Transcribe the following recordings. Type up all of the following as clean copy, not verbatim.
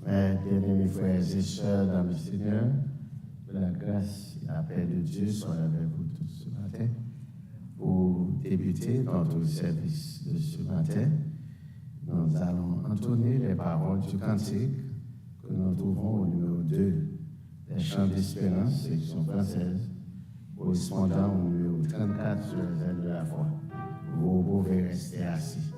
Bien-aimés frères et sœurs dans le Seigneur, que la grâce et la paix de Dieu soient avec vous tous ce matin. Pour débuter notre service de ce matin, nous allons entonner les paroles du cantique que nous trouvons au numéro 2 des Chants d'Espérance, section française, correspondant au numéro 34 sur les ailes de la foi. Vous pouvez rester assis.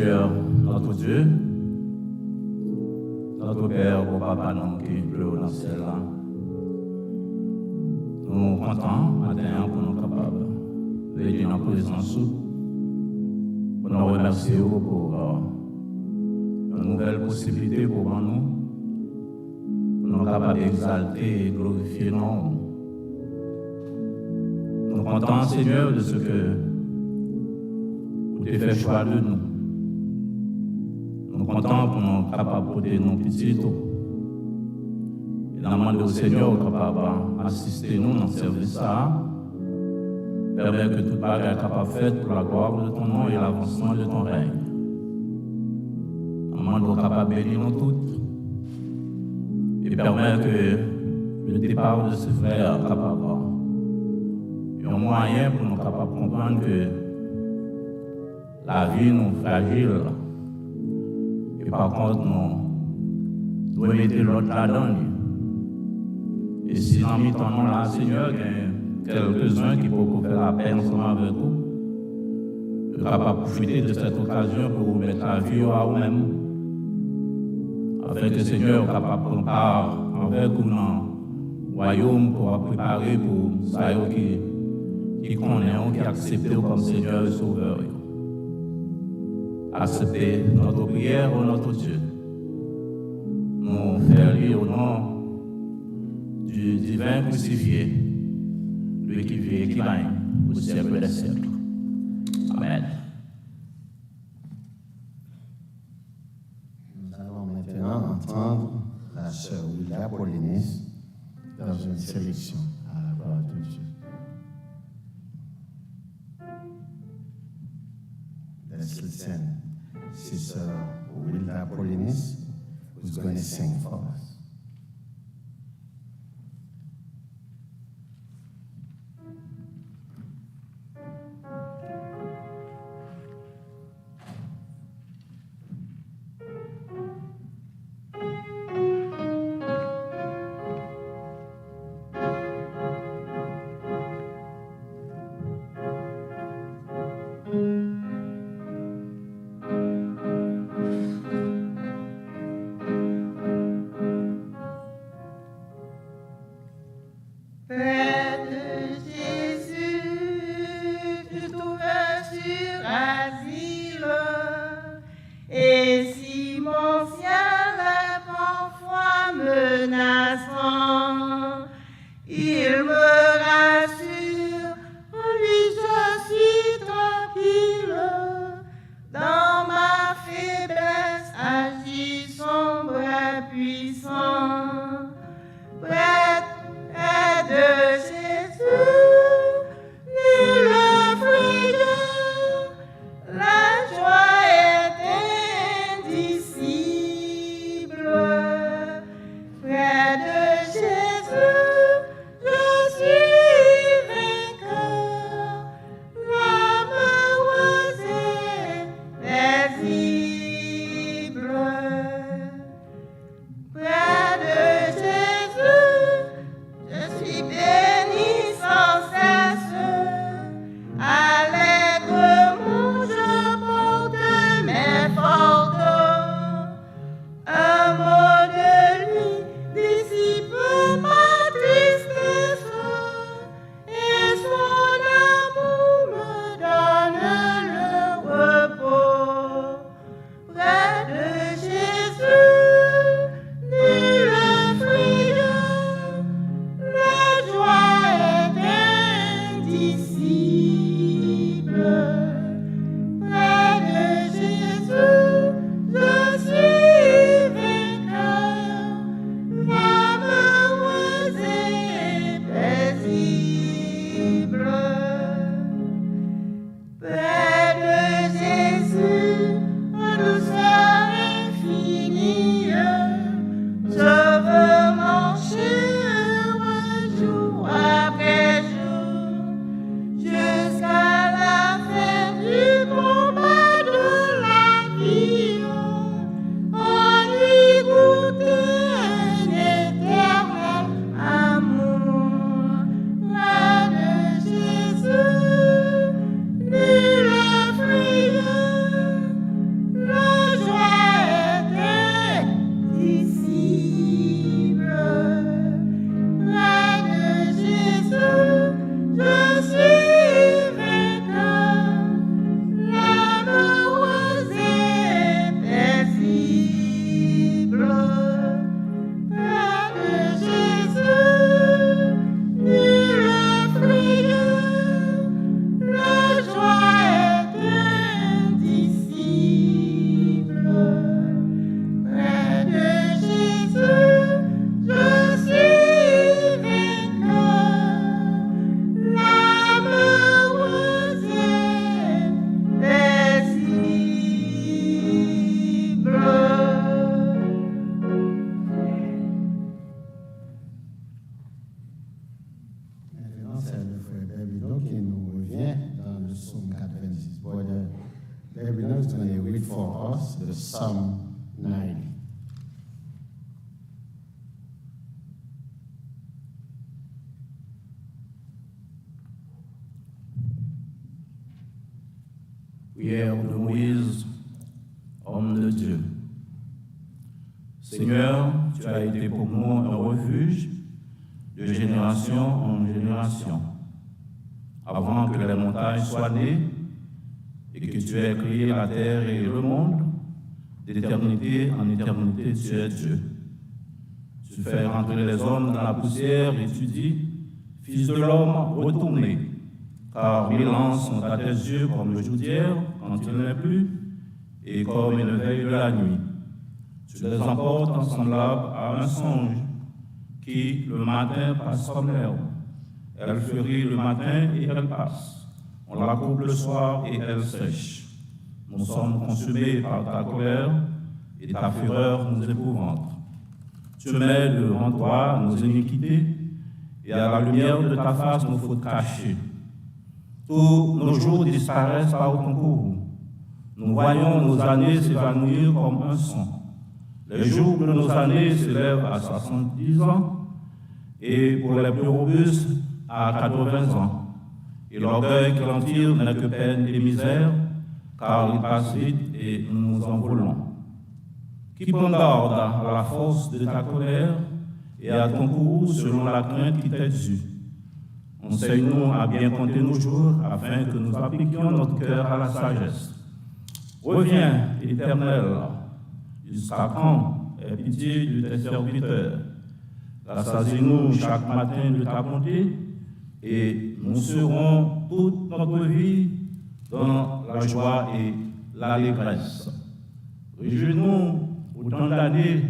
Seigneur, notre Dieu, notre Père, au Papa, non, qui pleure dans le ciel là. Nous sommes contents, matin, pour nous capables de venir en présence, pour nous remercier pour une nouvelle possibilité pour nous, pour nous capables d'exalter et glorifier nos noms. Nous sommes contents, Seigneur, de ce que vous avez fait choix de nous. Nous sommes contents pour nous capables de porter nos petits tours. Et demander au Seigneur capable d'assister nous dans le service ça. Permettre que toute barrière soit capable faite pour la gloire de ton nom et l'avancement de ton règne. Demande capable de bénir nous toutes. Et permettre que le départ de ce frère soit capable un moyen pour nous capables de comprendre que la vie nous fragile. Et par contre, nous devons mettre l'autre là-dedans. Et si dans le temps là, Seigneur, il y a quelques-uns qui peuvent faire la paix ensemble avec vous, nous sommes capables de profiter de cette occasion pour vous mettre la vie à vous-même. Afin que le Seigneur soit capable de prendre part avec vous dans le royaume pour préparer pour ça qui connaît, qui accepte comme Seigneur et Sauveur. Acceptez notre prière au notre Dieu. Nous faisons au nom du divin crucifié, lui qui vit et qui règne au siècle des siècles. Amen. Nous allons maintenant entendre la sœur Wilda Paulinis dans une sélection à la gloire de Dieu. Let's listen. Sister Wilda Paulinis, who's going to sing for us. Près de maintenant, c'est le frère Berbino qui nous revient dans le psaume 86. Brother Berbino is going to read for us the Psalm 90. Prière de Moïse, homme de Dieu. Seigneur, tu as été pour moi un refuge de génération en génération. Avant que les montagnes soient nées et que tu aies créé la terre et le monde, d'éternité en éternité, tu es Dieu. Tu fais rentrer les hommes dans la poussière et tu dis, Fils de l'homme, retournez, car 1000 ans sont à tes yeux comme le jour d'hier, quand il n'est plus, et comme une veille de la nuit. Tu les emportes en semblable à un songe, qui le matin passe comme l'herbe. Elle fleurit le matin et elle passe. On la coupe le soir et elle sèche. Nous sommes consumés par ta colère et ta fureur nous épouvante. Tu mets devant toi nos iniquités et à la lumière de ta face nos fautes cachées. Tous nos jours disparaissent par ton courroux. Nous voyons nos années s'évanouir comme un son. Les jours de nos années s'élèvent à 70 ans et pour les plus robustes à 80 ans. Et l'orgueil qui en tire n'est que peine et misère, car il passe vite et nous nous envolons. Qui prend garde à la force de ta colère et à ton courroux selon la crainte qui t'est due. Enseigne-nous à bien compter nos jours, afin que nous appliquions notre cœur à la sagesse. Reviens, Éternel, jusqu'à quand aie pitié de tes serviteurs. Rassasie-nous chaque matin de ta bonté, et nous serons toute notre vie dans la joie et l'allégresse. Réjouis-nous autant d'années,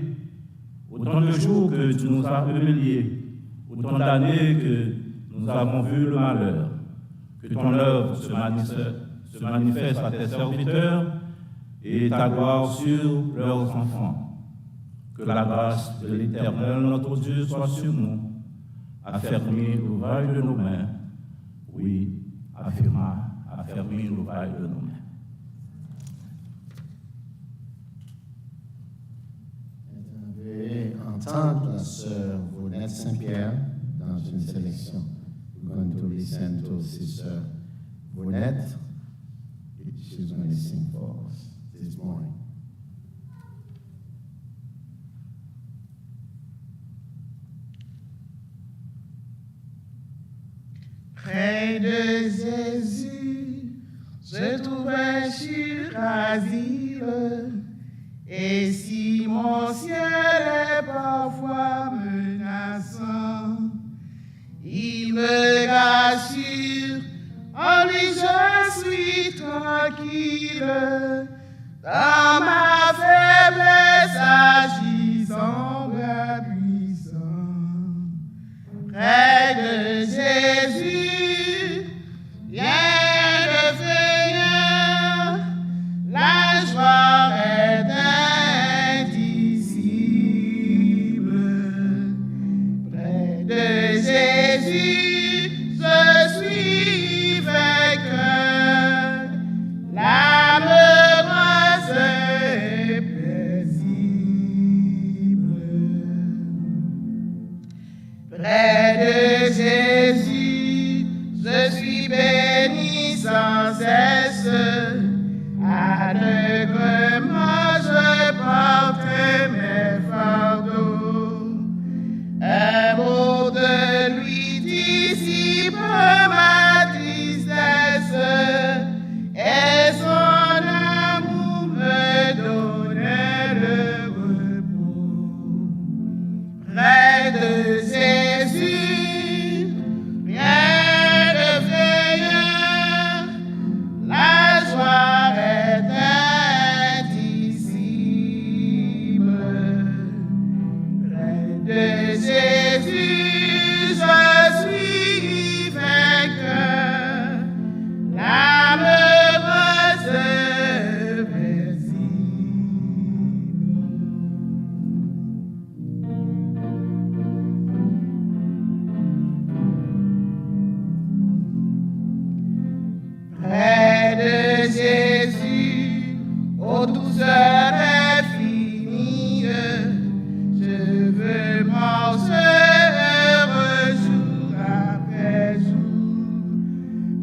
autant de jours que tu nous as humiliés, autant d'années que nous avons vu le malheur. Que ton œuvre se manifeste à tes serviteurs et ta gloire sur leurs enfants. Que la grâce de l'Éternel, notre Dieu, soit sur nous. Affermis l'ouvrage de nos mains. Oui, affermis l'ouvrage de nos mains. Veuillez entendre la sœur Vaunette Saint-Pierre dans une sélection. We're going to listen to Sister Vaunette. She's going to sing for us this morning. Près de Jésus, je trouvais sur asile. Et si mon ciel est parfois menaçant, il me rassure, en lui je suis tranquille. Dans ma faiblesse agit son bras puissant. Près de Jésus, rien ne fait rien, la joie est indicible. Près de Jésus, je suis vainqueur, l'âme heureuse et paisible. Près de Jésus, je suis béni sans cesse. Allègrement je porte mes fardeaux. Un mot de lui dissipe ma tristesse, et son amour me donne le repos. Près de Jésus, rien ne fait rien, la joie heures est finie, je veux marcher heureux jour après jour,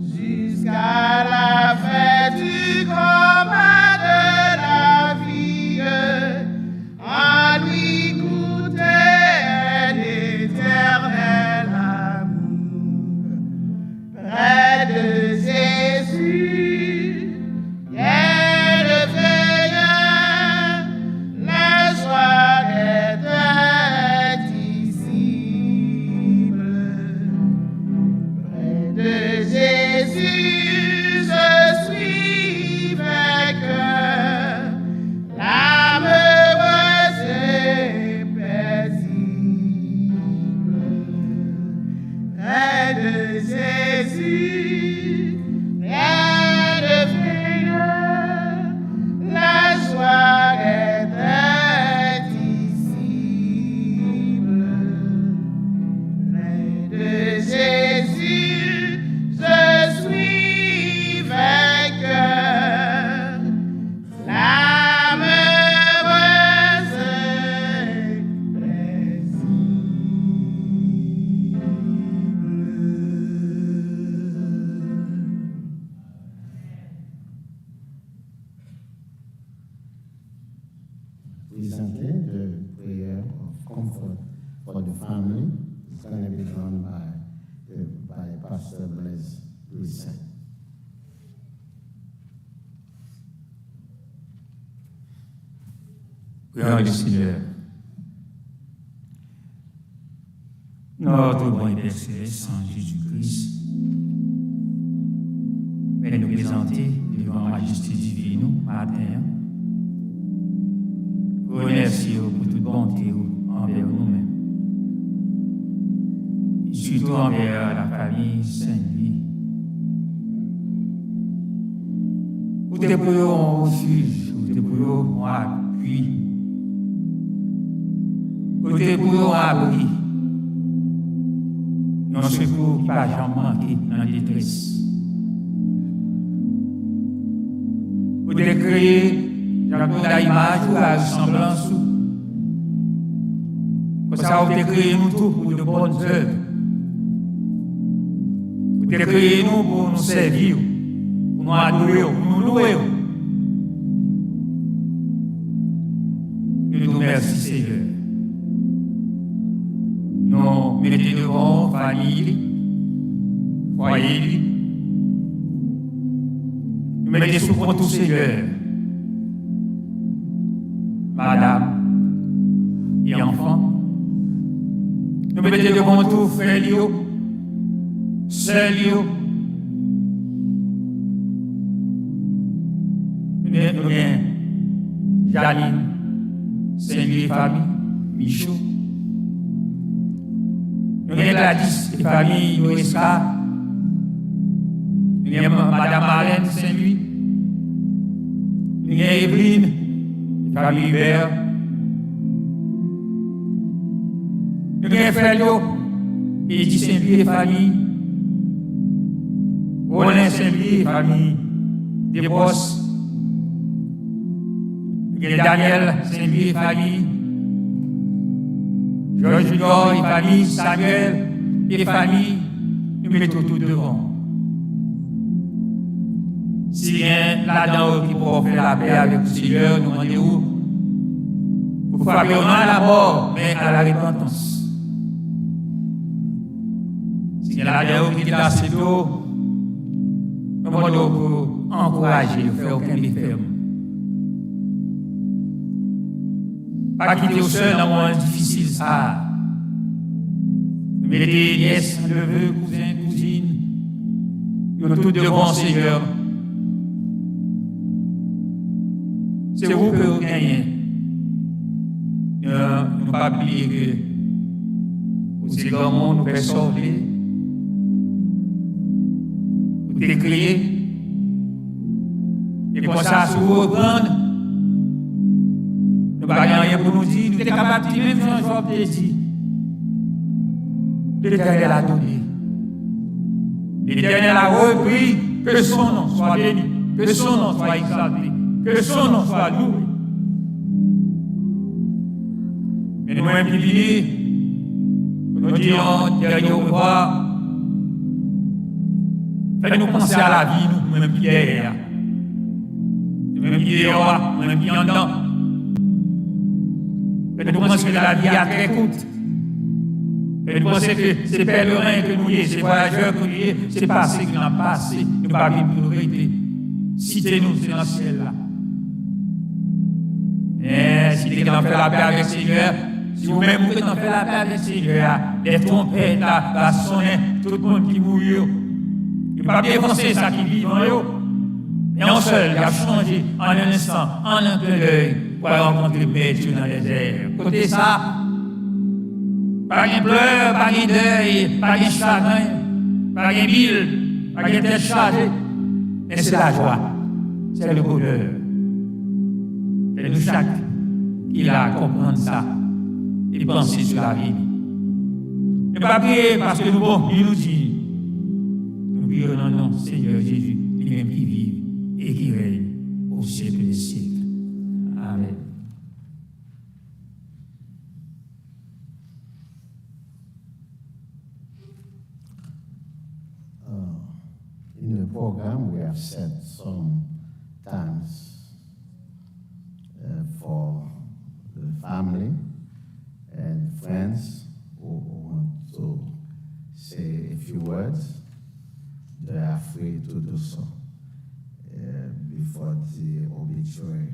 jusqu'à la fin du combat de la vie, en lui goûter l'éternel amour. Près de Jésus, rien ne veilleur, la joie est indicible. Près de Jésus, je suis vainqueur, l'âme heureuse et paisible. Près de Jésus, rien ne veilleur, la joie est indicible. Près de Jésus, je suis vainqueur, l'âme heureuse et Recently, the prayer of comfort for the family is going to be done by Pastor Blaise Risset. Prions le Seigneur. Notre bon Père Céleste, en Jésus-Christ, mais nous présenter devant la majesté divine matin, pour remercier pour toute bonté envers nous-mêmes, et surtout envers la famille Saint-Louis. Où t'es pour eux en refuge, où t'es pour eux en appui, où t'es pour eux en abri. Non secours qui pas jamais manqué dans la détresse. Vous devez créer la image ou la ressemblance. Pour ça, vous devez créer nous tous pour de bonnes œuvres. Vous devez créer nous pour nous servir, pour nous adorer, pour nous louer. Nous nous remercions, Seigneur. Nous mettons devant famille, foyer, nous mettons sous compte tout Seigneur, madame et enfants, nous mettons devant tout frère, sœur, nous mettons Janine, Saint-Louis famille, Michaud. Nous avons Gladys et famille Noësca. Nous avons Madame Marlène Saint-Louis. Nous avons Evelyne et famille Hubert. Nous avons Frélio et Edith Saint-Louis et famille. Roland Saint-Louis et famille Desbrosses. Nous avons Daniel Saint-Louis et famille. Georges Junior et famille, Samuel et famille, nous mettons tout devant. Si rien là-dedans qui pourra faire la paix avec le Seigneur, nous demandons pour frapper non à la mort, mais à la repentance. Si rien là-dedans qui est assez tôt, nous demandons pour encourager, ne faire aucun effet. Pas quitter au seul dans un moment difficile, ça. Nous mettons nièces, neveux, cousins, cousines. Nous tous devant Seigneur. C'est vous que vous gagnez. Nous ne pas oublier que c'est grand monde nous fait sauver. Vous décriez. Et pour ça, si vous reprendre, nous n'avons rien pour nous dire, nous sommes capables de dire, même Jean-Job te dit. L'Éternel a donné. L'Éternel a repris, que son nom soit béni, que son nom soit exalté, que son nom soit loué. Et nous-mêmes qui venons, nous disons derrière au revoir. Faites-nous penser à la vie, nous-mêmes qui derrière. Nous-mêmes qui dehors, nous-mêmes qui en dedans. Faites-nous penser que la vie est très courte. Faites-nous penser que ces pèlerins que nous y ces voyageurs que nous y c'est passé que nous avons passé, nous ne pas vivre pour rester. Citez-nous, c'est dans le ciel là. Et si tu en fait la paix avec le Seigneur, si vous-même vous en fait la paix avec le Seigneur, les trompettes là, va sonner, tout le monde qui mourit. Il ne va pas défoncer ça qui vit dans eux. Et en seul, il a changé en un instant, en un clin d'œil, pour rencontrer Dieu dans les airs. Côté ça, pas de pleurs, pas de deuil, pas de chagrin, pas de bile, pas de tête chargée. Mais c'est la joie, c'est le bonheur. Et nous chaque qui a comprendre ça et penser sur la vie. Ne pas prier parce que nous, bon, il nous dit, nous prions dans le nom Seigneur Jésus, lui-même qui vit et qui règne au siècle des siècles. Amen. In the program, we have set some times for the family and friends who want to say a few words. They are free to do so before the obituary.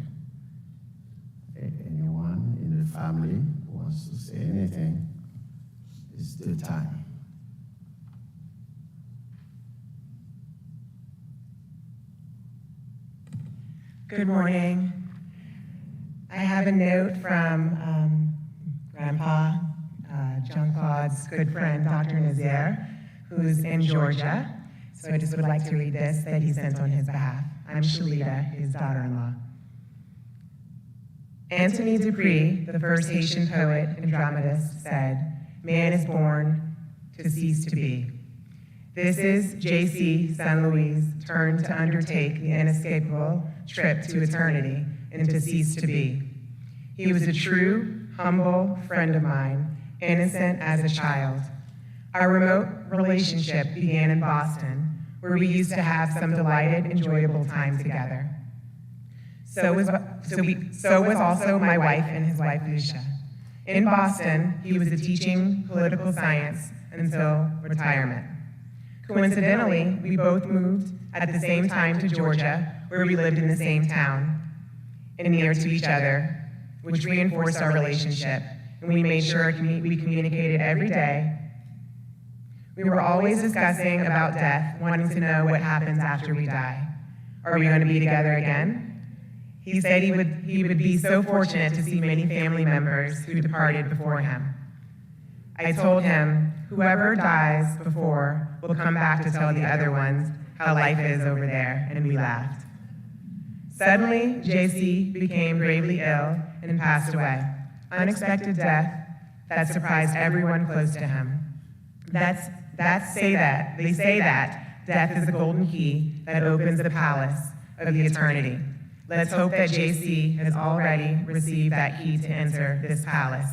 Anyone in the family who wants to say anything, it's the time. Good morning. I have a note from Grandpa, Jean-Claude's good friend, Dr. Nazaire, who's in Georgia. So I just would like to read this that he sent on his behalf. I'm Shalita, his daughter-in-law. Antony Dupree, the first Haitian poet and dramatist, said, "Man is born to cease to be." This is J.C. San Luis' turn to undertake the inescapable trip to eternity and to cease to be. He was a true, humble friend of mine, innocent as a child. Our remote relationship began in Boston, where we used to have some delighted, enjoyable time together. So was also my wife and his wife, Lucia. In Boston, he was teaching political science until retirement. Coincidentally, we both moved at the same time to Georgia, where we lived in the same town and near to each other, which reinforced our relationship, and we made sure we communicated every day. We were always discussing about death, wanting to know what happens after we die. Are we going to be together again? He said he would be so fortunate to see many family members who departed before him. I told him, whoever dies before will come back to tell the other ones how life is over there, and we laughed. Suddenly, JC became gravely ill and passed away. Unexpected death that surprised everyone close to him. They say that death is the golden key that opens the palace of the eternity. Let's hope that JC has already received that key to enter this palace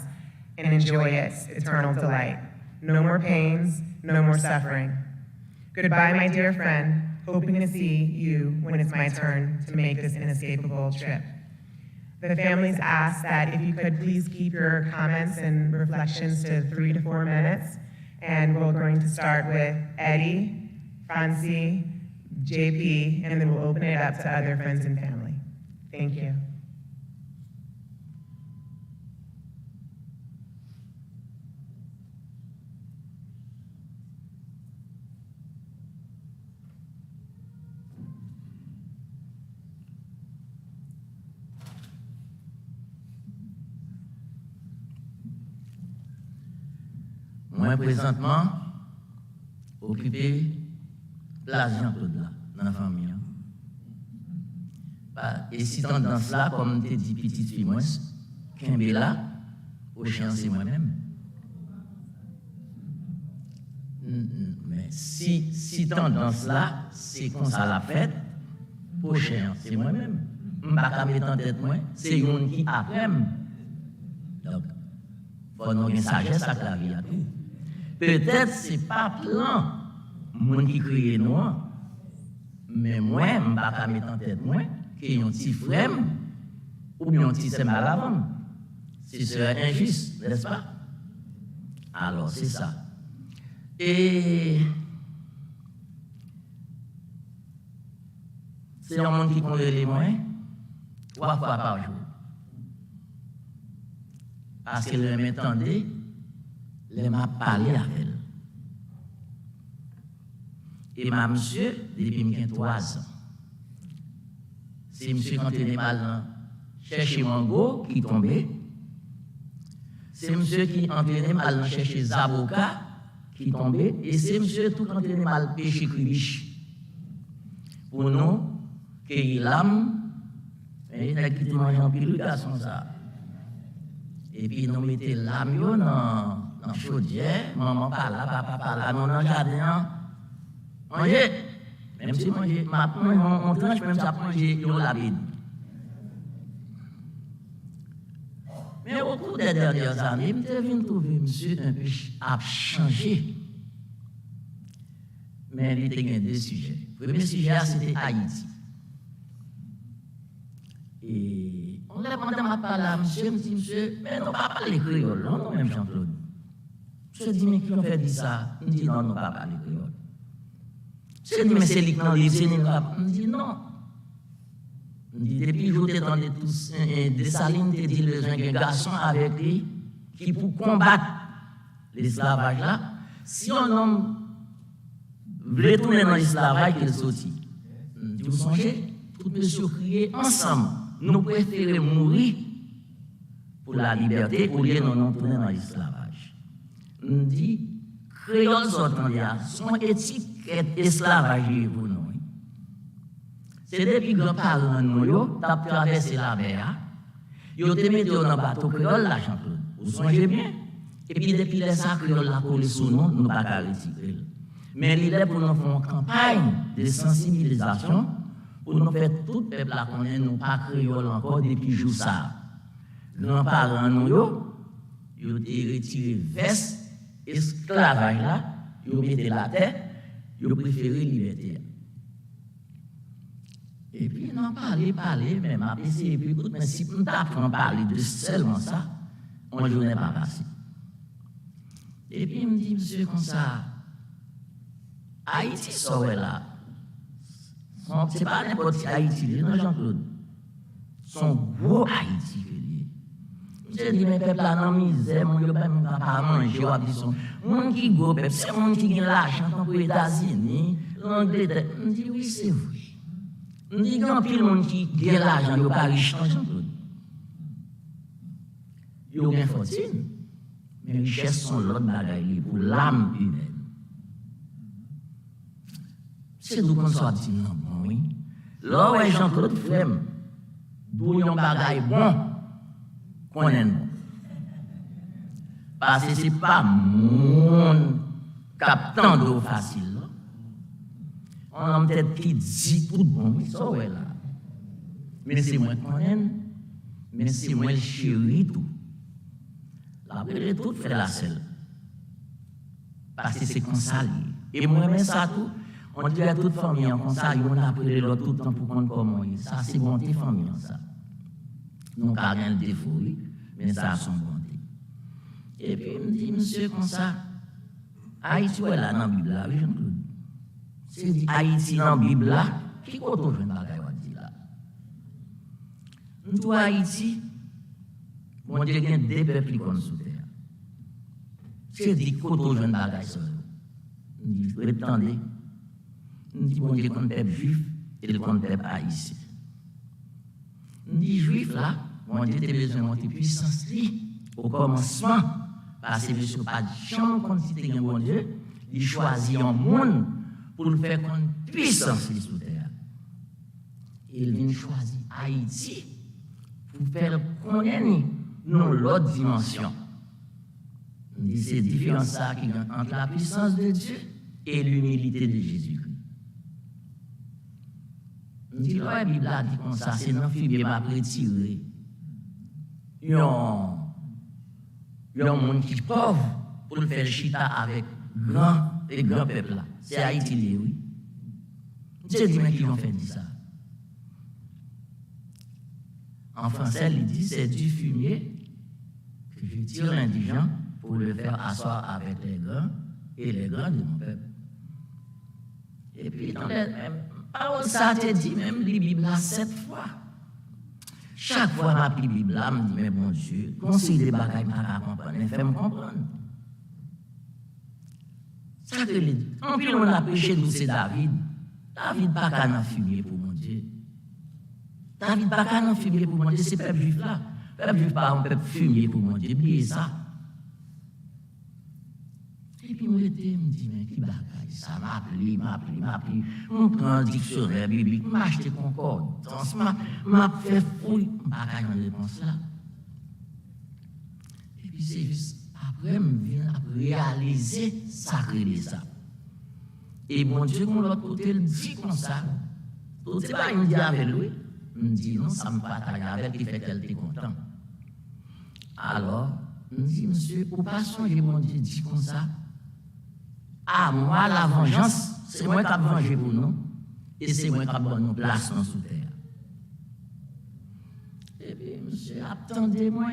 and enjoy its eternal delight. No more pains, no more suffering. Goodbye, my dear friend, hoping to see you when it's my turn to make this inescapable trip. The families asked that if you could please keep your comments and reflections to 3 to 4 minutes, and we're going to start with Eddie, Francie, JP, and then we'll open it up to other friends and family. Thank you. Moi, présentement, occupé place Jean-Claude là, dans la famille. Et si tendance là, comme tu dis, petite fille, moi, Kimbe là, au chien, c'est moi-même. Mais si tendance là, c'est comme ça la fête, au chien, c'est moi-même. Je ne vais pas mettre en tête, moi, c'est une qui après. Donc, faut nous avoir une sagesse à la vie. Peut-être ce n'est pas plan, monde qui crée nous, mais moi, je ne vais pas mettre en tête, moi, qu'il y a un petit frère ou bien un petit sème à l'avant. Ce serait injuste, n'est-ce pas? Alors, c'est ça. Et c'est un monde qui compte les moyens 3 fois par jour. Parce qu'elle m'entendait, elle m'a parlé avec elle. Et ma monsieur, depuis 3 ans, c'est monsieur quand il est mal chercher Mango qui tombait. C'est monsieur qui entraînait mal chercher Zaboka qui tombait. Et c'est monsieur tout quand il est mal pêcher Kribiche. Pour nous, qu'il l'âme, il a quitté manger en pile, garçon ça. Et puis nous mettons l'âme dans la chaudière, maman par là, papa par là, nous dans le jardin. Manger, même si manger, on tranche, même si manger, il y a la bide. Mais au cours des dernières années, je suis venu trouver monsieur un peu à changer. Mais il était 2 sujets. Le premier sujet, c'était Haïti. Et on l'a demandé à parler à monsieur, me dit, monsieur, mais non, pas parler créole, non, même Jean-Claude. Monsieur dit, mais qui ont fait dit ça? Il me dit, non, non, pas parler créole. Monsieur dit, mais c'est lui qui dans le livre, c'est lui qui me dit, non. Il me dit, depuis que j'étais dans des salines, il dit, le garçon avec lui, qui pour combattre l'esclavage là, si un homme voulait tourner dans l'esclavage, qu'il sortit. Vous songez, tout monsieur crier ensemble. Nous préférons mourir pour la liberté au lieu de nous tourner dans l'esclavage. On dit, créole son étiquette esclavage pour nous. C'est depuis que grands-parents nous ont traversé la mer, ils ont mis dans le bateau créole la Jean-Claude. Vous songez bien? Et puis depuis les sacs créole la collé sous nous, nous ne pouvons pas retirer. Mais il est pour nous faire une campagne de sensibilisation pour nous faire tout le peuple à connaître, nous pas créole encore depuis jour ça. Grands-parents nous ils ont retiré veste, esclavage là, ils ont mis la tête, ils ont préféré liberté. Et puis, on parler, mais m'a essayé, puis écoute, mais si on t'apprend à parler de seulement ça, on ne journée pas passé. Et puis, il me dit, monsieur, comme ça, Haïti, ça, ouais, là. C'est pas n'importe qui Haïti, non, Jean-Claude. Son gros Haïti, que lui. Monsieur dit, mais peuple, là, dans la misère, mon gars, même pas manger, ou dit son. Mon qui go, peuple, c'est mon qui gagne l'argent pour les États-Unis, l'Angleterre. On dit, oui, c'est vrai. On dit, il y a un pile monde qui gagne l'argent, il n'y a pas riche, Jean-Claude. Il y a une fortune, mais richesse sont l'autre bagaille pour l'âme humaine. C'est d'où qu'on soit dit, non, bon, oui. Là, ouais, Jean-Claude Frem, d'où yon bagaille bon, qu'on est bon. Parce que ce n'est pas mon captant d'eau facile. On a peut-être qui dit tout bon, oui, ça, ouais, là. Mais c'est moi qu'on aime, mais c'est moi le chéri tout. Après tout, fait la selle. Parce que c'est comme ça. Et moi-même, ça tout. On dirait toute famille comme ça, on a appris l'autre tout le temps pour qu'on comment. Ça, c'est bonté famille, ça. Non pas rien de défaut, mais ça a son bonté. Et puis, il me dit, monsieur, comme ça, Haïti, ouais, là, dans la Bible, là, oui, Jean-Claude. C'est dit, Haïti, dans la Bible, là, qui compte au jeune bagaille, on dit là. Nous, Haïti, mon Dieu, il y a 2 peuples qui sont sous terre. C'est dit, compte au jeune bagaille, ça. On dit, attendez. On dit, bon Dieu, qu'on peuple juif et le qu'on peuple haïtien. On dit, juif là, bon Dieu, t'as besoin de monter puissance au commencement, parce que monsieur pas de chambre quand il bon Dieu, il choisit un monde pour le faire comme puissance sous terre. Il vient choisir Haïti pour faire connaître nous l'autre dimension. On dit, c'est différent ça qui est entre la puissance de Dieu et l'humilité de Jésus-Christ. On dit, la Bible a dit comme ça, c'est non fille m'a retiré. Il y a un monde qui est pauvre pour le faire chita avec les grands peuples là. C'est Haïti, oui. Monsieur dit, mais qui ont fait ça? En français, il dit, c'est du fumier que je tire l'indigent pour le faire asseoir avec les grands et les grands de mon peuple. Et puis, dans les mêmes paroles, ça a été dit, même la Bible là 7 fois. Chaque fois, ma Bible là me dit, mais bon Dieu, conseille des bagailles, je ne comprendre, mais fais-moi comprendre. Ça que les dit. En plus, on a prêché nous, c'est David. David pas qu'à en fumier pour mon Dieu. David pas qu'à en fumier pour mon Dieu, c'est peuple juif là. Peuple juif pas un peuple fumier pour mon Dieu, oubliez ça. Et puis, moi, je me dis, mais qui bagaille ça? M'appli. On prend un dictionnaire biblique, m'achète concordance, m'a fait fouille, bagaille en réponse là. Et puis, c'est juste après, je viens réaliser ça que ça. Et mon Dieu, mon l'autre côté, le dit comme ça. Tout c'est pas, il me dit avec lui. Il me dit, non, ça me partage avec, il fait qu'elle était content. Alors, il me dit, monsieur, pour pas songer, mon Dieu dit comme ça. Ah, moi, la vengeance, c'est moi qui ai vengé pour nous. Et c'est moi qui ai donné nos places sous terre. Et puis, monsieur, attendez-moi.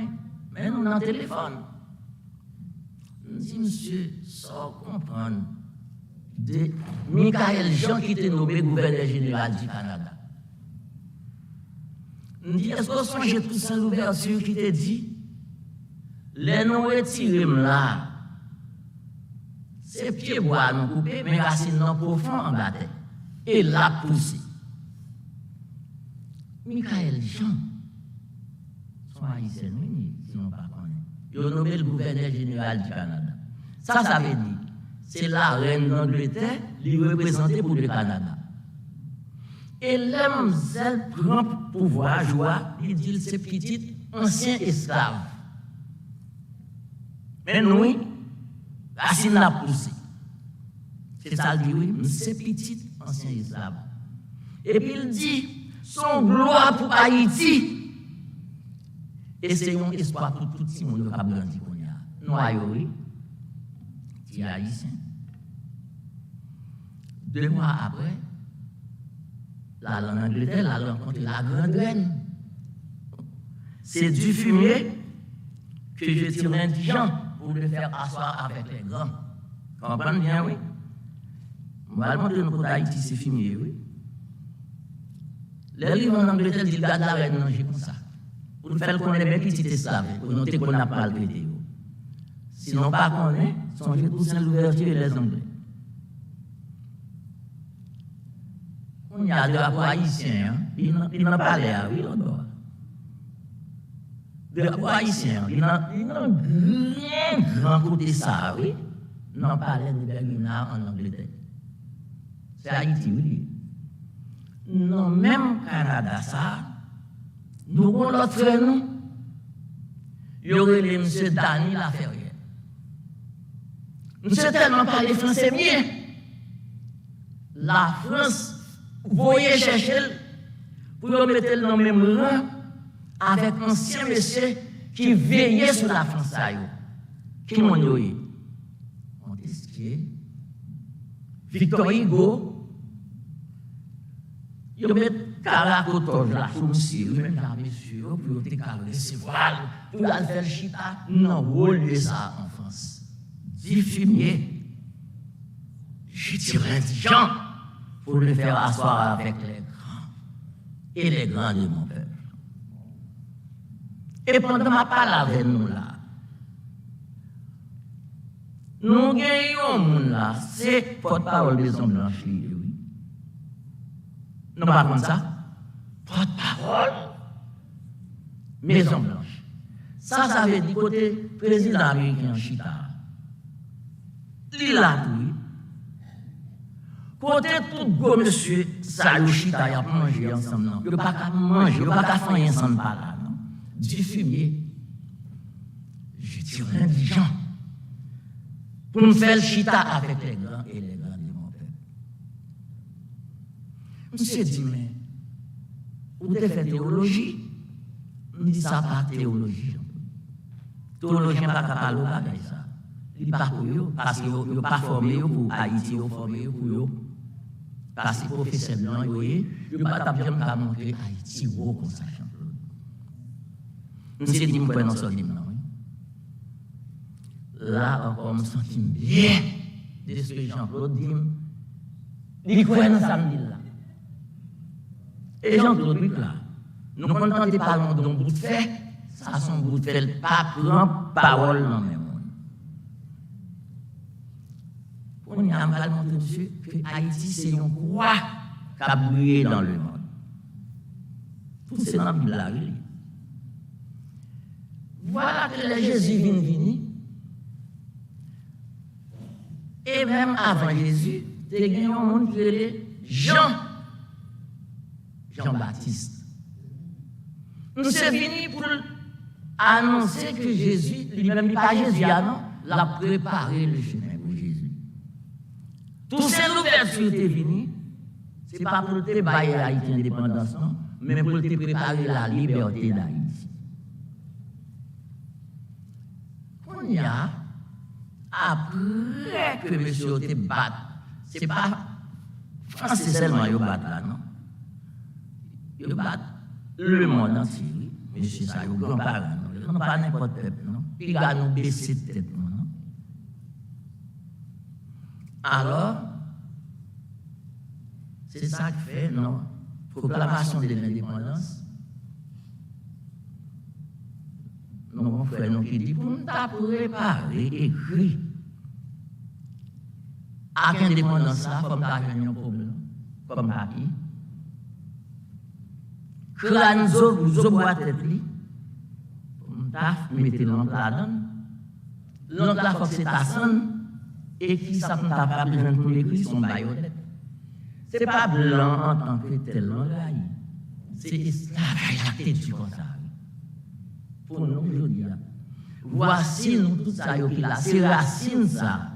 Mais nous, dans le téléphone. Il me dit, monsieur, sans comprendre. De Michael Jean qui était nommé gouverneur général du Canada. Il me dit, est-ce que vous songez tout ça l'ouverture qui te dit, les nous retirés là, c'est pieds bois nous coupés, mais racines non profond en bas terre. Et la poussée. Michael Jean, son haïtien, si on ne pas connaît. Il a nommé le gouverneur général du Canada. Ça veut dire, c'est la reine d'Angleterre qui est représentée pour le Canada. Et l'homme, elle prend pouvoir, joie, il dit c'est petit, ancien esclave. Mais nous, racine l'a poussé. C'est ça, il dit oui, c'est petit, ancien esclave. Et puis il dit, son gloire pour Haïti. Et c'est un espoir pour tout le monde qui a grandi qu'on y a. Nous, oui, c'est haïtien. 2 mois après, là, en Angleterre, là, on rencontre la grande reine. C'est du fumier que je tire l'indigent pour le faire asseoir avec les grands. Comprenez bien, oui? Moi, le monde de notre Haïti, c'est fumier, oui. Les livres en Angleterre disent garde la reine, non, j'ai comme ça. Pour nous faire connaître bien petit esclave, pour noter qu'on n'a pas maltraité. Sinon, pas qu'on est, songez tous l'ouverture et les Anglais. Il y a des drapeaux haïtiens, il n'en parlait à oui, là-bas. Des drapeaux haïtiens, il n'en rien grand côté ça, oui. Il n'en parlait de Berlina en Angleterre. C'est Haïti, oui. Non, même Canada, ça, nous avons l'autre frère, nous. Il y aurait les M. Dany Laferrière. Monsieur tellement parlé français bien. La France, vous voyez chercher pour mettre dans le même rang avec un ancien monsieur qui veillait sur la France. Qui m'ont dit Montesquieu, Victor Hugo, ils mettent Caracotoge là, pour monsieur, ils mettent monsieur, pour recevoir, pour aller faire le chita. Non, vous voulez ça en France. Du fumier, je tire l'indigent pour le faire asseoir avec les grands et les grands de mon peuple. Et pendant ma parole avec nous là, nous gagnons là, c'est porte-parole des hommes blanches, oui. Non, pas comme ça. Porte-parole, Maison Blanche. Ça veut dire côté président américain Chita. Il a tout. Côté tout gros monsieur, ça le Chita, il a mangé ensemble. Non. Il n'a pas qu'à manger, il n'a pas qu'à faire ensemble par là. Non. Du fumier. Je tire l'indigent pour me faire le Chita avec les grands et les grands de mon peuple. Monsieur dit, mais vous avez fait théologie? On dit ça pas théologie. théologien pas capable de faire ça. Il pas pour eux, parce qu'ils n'ont pas formé pour Haïti, ils ont formé pour eux. Parce que les professeurs blancs, ils n'ont pas bien montrer Haïti comme ça, Jean-Claude. Nous sommes dit que nous sommes là, encore, nous sommes bien de ce que Jean-Claude dit. Il croit dans samedi là. Et Jean-Claude, oui, là, nous ne contentons pas d'un bout de fait, ça son bout de fait, pas prendre parole dans le monde. On y a mal montré, monsieur, que Haïti, c'est une croix qui a brillé dans le monde. Tout c'est dans la Bible là. Voilà que le Jésus vient venir. Et même avant Jésus, il y a un monde qui est Jean-Baptiste. Nous sommes venus pour annoncer que Jésus, lui-même, pas Jésus, non, l'a préparé le chemin pour Jésus. Tout ces ouvertures qui sont venues, ce n'est pas pour te bailler Haïti indépendance, non, mais pour te préparer la liberté d'Haïti. On y a, après que monsieur te batte, ce n'est pas français seulement qui bat là, non? Ils battent le monde entier, oui. Monsieur, ça, ils ne pas, non? Pas n'importe peuple, non? Puis ils nous baisser de tête, non? Alors, c'est ça qui fait, non? Proclamation de l'indépendance. Mon frère, nous qui dit, pour nous préparer, écrit. Avec l'indépendance, là, comme t'as un problème, comme Paki. Que la nous boit tête li, comme t'as mettez l'oncle là-dedans. L'oncle là, faut que c'est ta sonne, et qui ça ne t'a pas besoin de l'écrit, son baïonnette. C'est pas blanc en tant que tel, non, là. C'est esclavage à tête du comme ça. Pour nous, je dis, voici nous tout ça, c'est racine ça.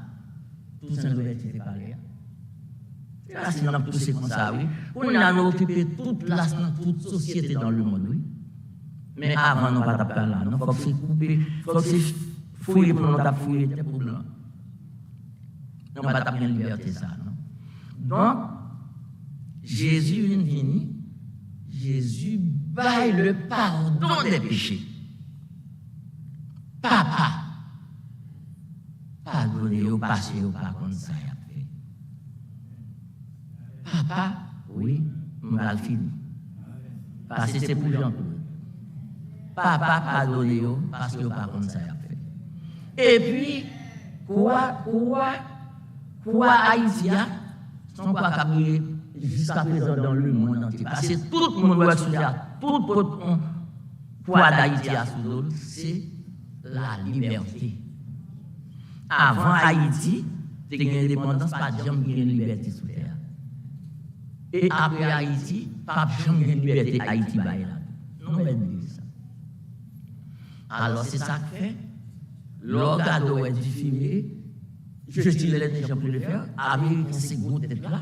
Tout ça, nous avons parlé. C'est racine, nous avons poussé comme ça, oui. On a occupé toute la société dans le monde, oui. Mais avant, nous ne pas taper là, non. Il faut que c'est coupé, il faut que c'est fouillé pour nous taper fouillé, c'est pour blanc. Nous ne pas taper la liberté, ça, non. Donc, Jésus est venu, Jésus baille le pardon des péchés. Papa, pardonnez-vous, passez-vous par contre ça y a fait. Papa, oui, on va le finir. Parce que c'est pour Jean-Claude. Papa, pardonnez-vous, parce que par contre ça y a fait. Et puis, quoi Haïti, son quoi qui jusqu'à présent dans le monde entier. Parce que tout le monde voit sous tout le poids d'Haïti à sous l'eau, c'est la liberté. Avant Haïti, tu as une indépendance, pas de gens qui ont une liberté sous terre. Et après Haïti, pas de gens qui ont une liberté Haïti. Non, mais ça. Alors, c'est ça que fait. L'organo est diffusé. Je dis les gens pour le faire. Américain, c'est gros tête là.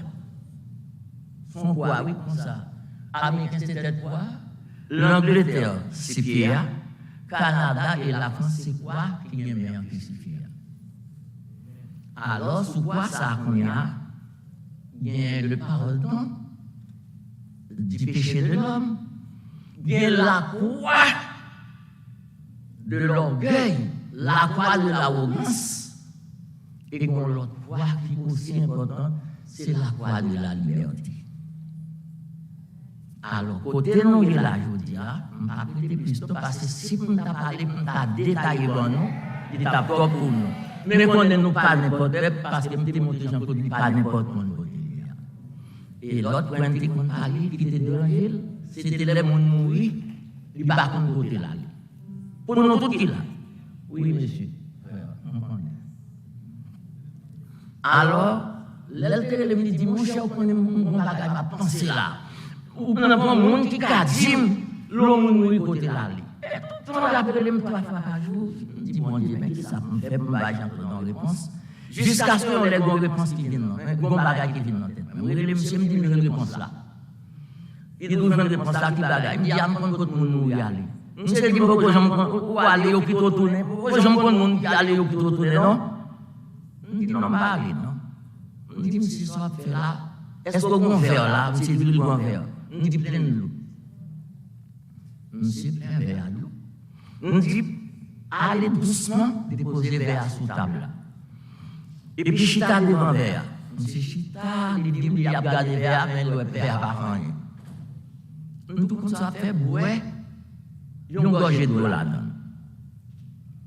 Son poids, oui, comme ça. Américain, c'est tête poids. L'Angleterre, c'est Pierre. Canada et la France, c'est quoi qui est meilleur que Sifia? Alors, sous quoi ça qu'on a? Il y a le pardon du péché de l'homme. Il y a la croix de l'orgueil, la croix de l'arrogance. Et qu'on l'autre croix qui est aussi importante, c'est la croix de la liberté. Alors, côté nous, il a dit, on va appeler plus tôt parce que si on t'a parlé, on t'a détaillé pour nous, il t'a pas pour nous. Mais qu'on ne nous parle n'importe quoi, parce que nous montré Jean-Claude, il parle n'importe quoi. Et l'autre point qu'on parlait, qui était dans la ville, c'était les gens mourir, il ne va pas nous côté là. Pour nous, tout qui là. Oui, monsieur. Alors, l'alter me dit, mon cher, on va penser là. Ou bien un monde qui a dit, l'homme mourir côté là. Tout le monde appelle moi 3 fois par jour. Je dis, mon Dieu, mais qui ça me fait pour me réponse? Jusqu'à ce qu'on ait une réponse qui vienne, une bagaille qui vient dans la tête. Mais le monsieur me dit, une réponse là. Il dit, une réponse là qui bagaille. Il me dit, il y a un monde qui mourir aller. Monsieur dit, pourquoi j'aime aller au plutôt tourner? Pourquoi j'aime prendre monde qui aller au plutôt tourner, non? Je dis, non, pas aller, non. Je dis, monsieur, ça va faire là. Est-ce qu'on va faire là? Monsieur dit, on va faire. Je dis, plein de l'eau. Monsieur, plein de verre d'eau. Je dis, allez doucement déposer le verre sous table là. Et puis, chita devant verre. Monsieur chita, il dit, il a regardé verre, mais le verre pas rien. Tout comme ça fait, ouais. Il y a une gorgée d'eau là-dedans.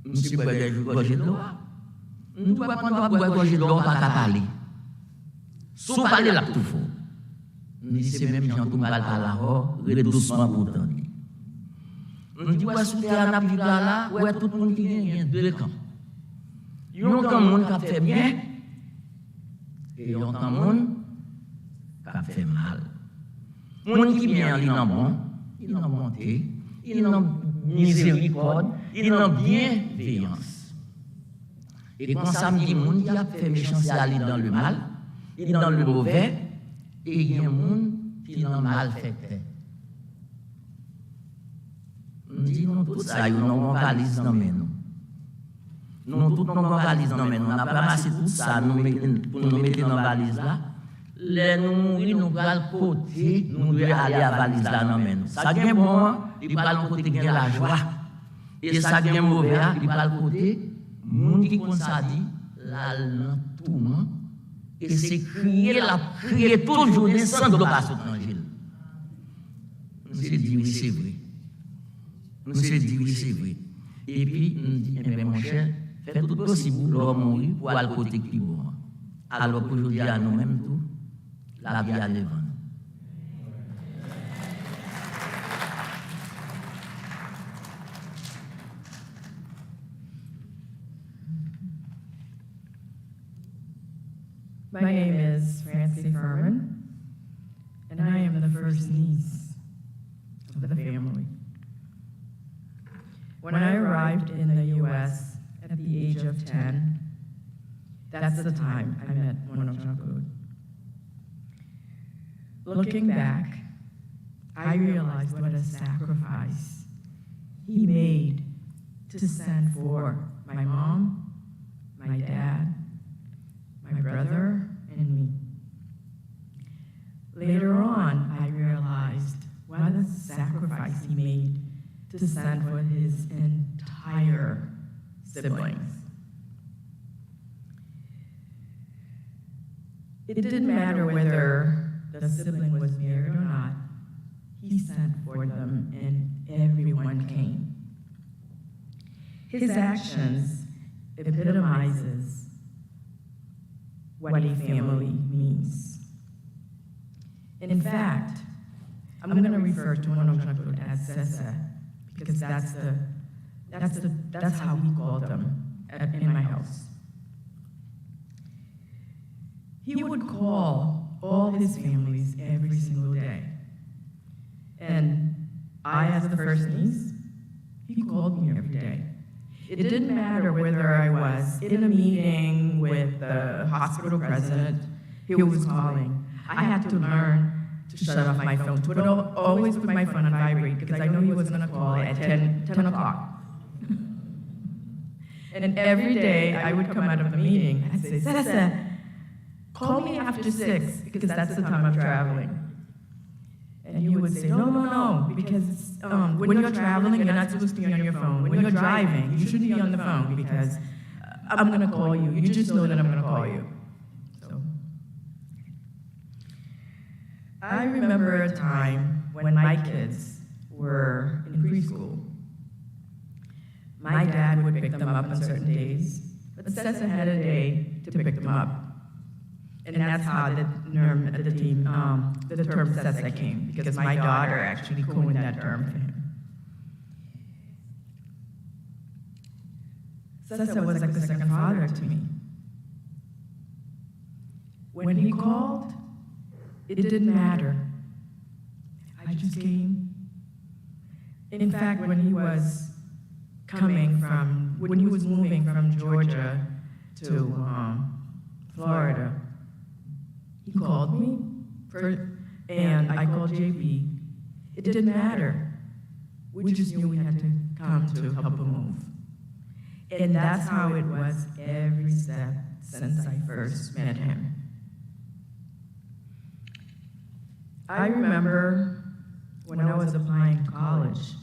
Monsieur boit une gorgée d'eau. Nous ne pouvons pas prendre une gorgée d'eau, on va pas parler. Sous parler là, tout faux. Nous disons, c'est même gens qui parlent par là, doucement pour t'en dire. Nous disons, sous terre, on a vu là, ouais, tout le monde qui vient, deux camps. Il y a un monde qui a fait bien, et il y a un monde qui a fait mal. Le monde qui vient, il est bon, il est monté, il est miséricorde, il est bienveillance. Et quand ça me dit, le monde qui a fait méchanceté, il est dans le mal, il est dans le mauvais, et il y a un monde qui est dans le mal fait. Nous disons tout ça, nous avons une valise dans les mains. Nous avons toutes nos valises dans les mains. On a ramassé tout ça pour nous mettre dans la valise là. Les nous mourir, nous allons côté, nous devons aller à la valise là dans les mains. Ça vient bon, il va le côté qui a la joie. Et ça vient mauvais, il va le côté, nous qui comme ça dit, là, tout le monde. Et c'est crier toujours des sans de la l'évangile. Monsieur dit oui, c'est vrai. Monsieur dit oui, c'est vrai. Et puis, nous dit, eh bien, mon cher, faites tout possible pour mourir pour aller côté qui est bon. Alors, pour aujourd'hui, à nous-mêmes, tout, la vie à devant. My name is Francie Furman, and I am the first niece of the family. When I arrived in the U.S. at the age of 10, that's the time I met Mono Chakud. Looking back, I realized what a sacrifice he made to send for my mom, my dad, my brother, and me. Later on, I realized what a sacrifice he made to send for his entire siblings. It didn't matter whether the sibling was married or not. He sent for them, and everyone came. His actions epitomizes what a family means. In fact, I'm going to refer to Mono Chakud as Sesa, because that's how we called them in my house. He would call all his families every single day. And I, as the first niece, he called me every day. It didn't matter whether I was in a meeting with the hospital president, he was calling. I had to learn to shut off my phone, to always put my phone on vibrate, because I know he was gonna call at 10 o'clock. And every day I would come out of the meeting, I'd say, Sesa, call me after 6, because that's the time I'm traveling. And he would say, no, because when you're traveling, you're not supposed to be on your phone. When you're driving, you shouldn't be on the phone, because I'm gonna call you. You just know that I'm gonna call you. So, I remember a time when my kids were in preschool. My dad would pick them up on certain days, but Sesa had a day to pick them up. And that's how the term Sesa came, because my daughter actually coined that term for him. Sesa was like the second father to me. When he called, it didn't matter. I just came. In fact, when he was moving from Georgia to Florida, he called me, and I called JP. It didn't matter. We just knew we had to come to help him move. And that's how it was every step since I first met him. I remember when I was applying to college,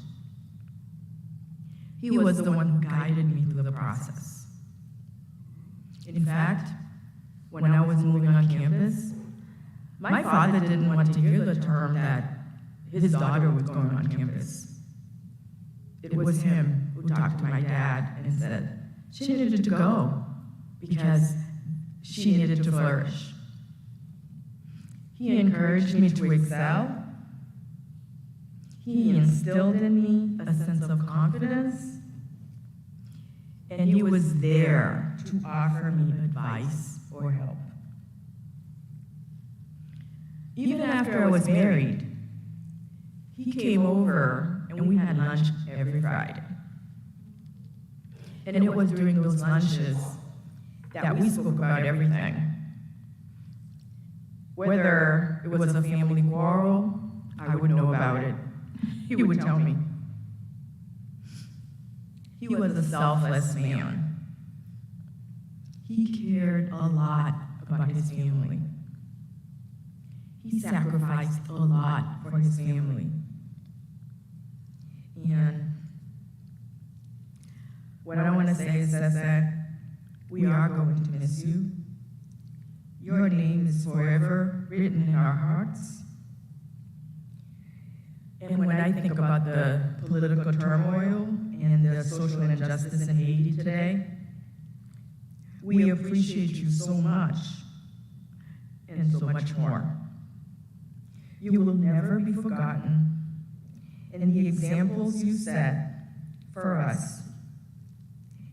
he was the one who guided me through the process. In fact, when I was moving on campus, my father didn't want to hear the term that his daughter was going on campus. It was him who talked to my dad and said she needed to go because she needed to flourish. He encouraged me to excel. He instilled in me a sense of confidence, and he was there to offer me advice or help. Even after I was married, he came over and we had lunch every Friday. And it was during those lunches that we spoke about everything. Whether it was a family quarrel, I would know about it. He would tell me. He was a selfless man. He cared a lot about his family. He sacrificed a lot for his family. And what I want to say is that we are going to miss you. Your name is forever written in our hearts. And when I think about the political turmoil and the social injustice in Haiti today, we appreciate you so much and so much more. You will never be forgotten, and the examples you set for us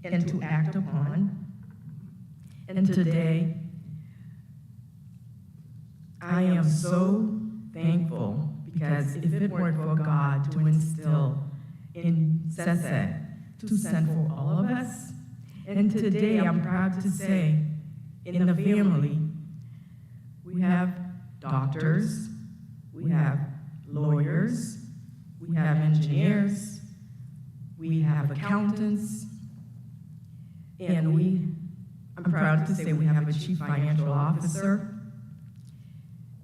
and to act upon. And today, I am so thankful because if it weren't for God to instill in Sese to send for all of us, and today I'm proud to say in the family, we have doctors, we have lawyers, we have engineers, we have accountants, and I'm proud to say we have a chief financial officer.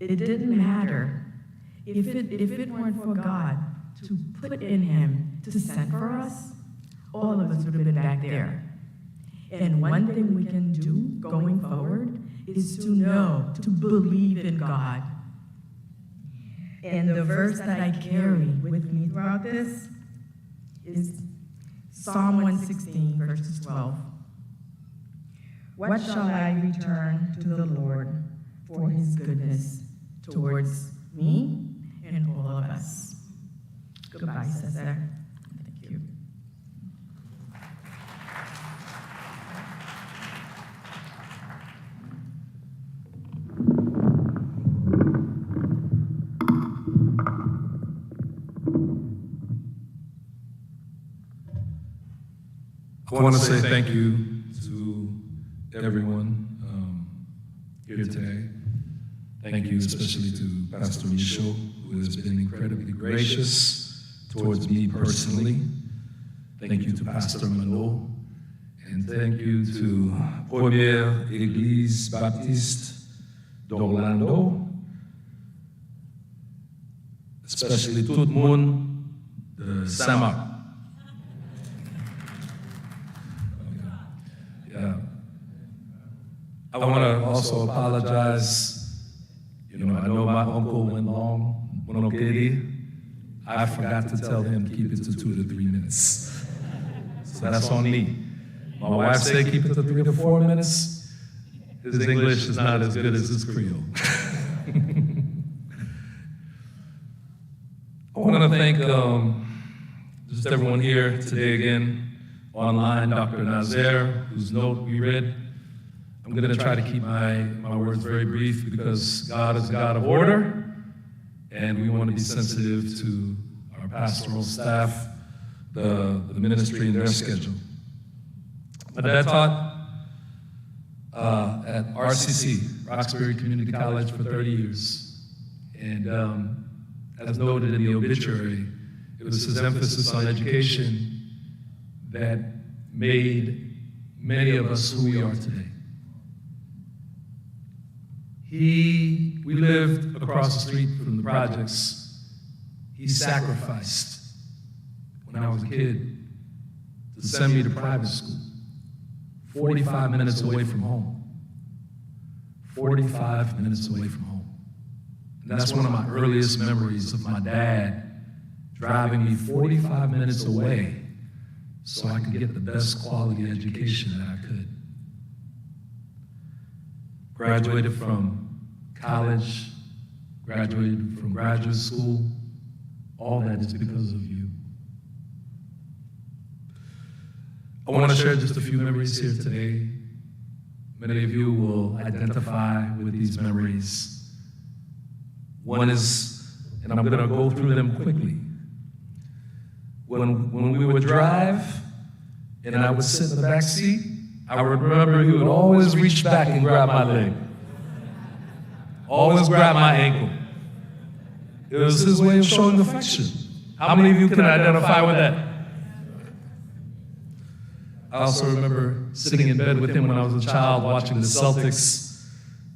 It didn't matter. If it weren't for God to put in him to send for us, all of us would have been back there. And one thing we can do going forward is to know, to believe in God. And the verse that I carry with me throughout this is Psalm 116, verses 12. What shall I return to the Lord for his goodness towards me and all of us? Goodbye, Cesar. Thank you. I want to say thank you to everyone here today. Thank you especially to Pastor Michaud, who has been incredibly gracious towards me personally. Thank you to Pastor Manot, and thank you to Première Église Baptiste d'Orlando, especially tout le monde de Saint-Marc. Yeah. I want to also apologize. You know, I know my uncle went long, Monokedi. I forgot to tell him keep it to 2 to 3 minutes. So that's on me. My wife said keep it to 3 to 4 minutes. His English is not as good as his Creole. I want to thank just everyone here today again, online, Dr. Nazaire, whose note we read. I'm going to try to keep my words very brief because God is a God of order, and we want to be sensitive to our pastoral staff, the ministry, and their schedule. My dad taught at RCC, Roxbury Community College, for 30 years. And as noted in the obituary, it It was his emphasis on education that made many of us who we are today. We lived across the street from the projects. He sacrificed when I was a kid to send me to private school, 45 minutes away from home. 45 minutes away from home. And that's one of my earliest memories of my dad driving me 45 minutes away so I could get the best quality education that I could. Graduated from college, graduated from graduate school, all that is because of you. I want to share just a few memories here today. Many of you will identify with these memories. One is, and I'm going to go through them quickly. When we would drive, and I would sit in the back seat, I would remember he would always reach back and grab my leg. Always grab my ankle. It was his way of showing affection. How many of you can identify with that? I also remember sitting in bed with him when I was a child, watching the Celtics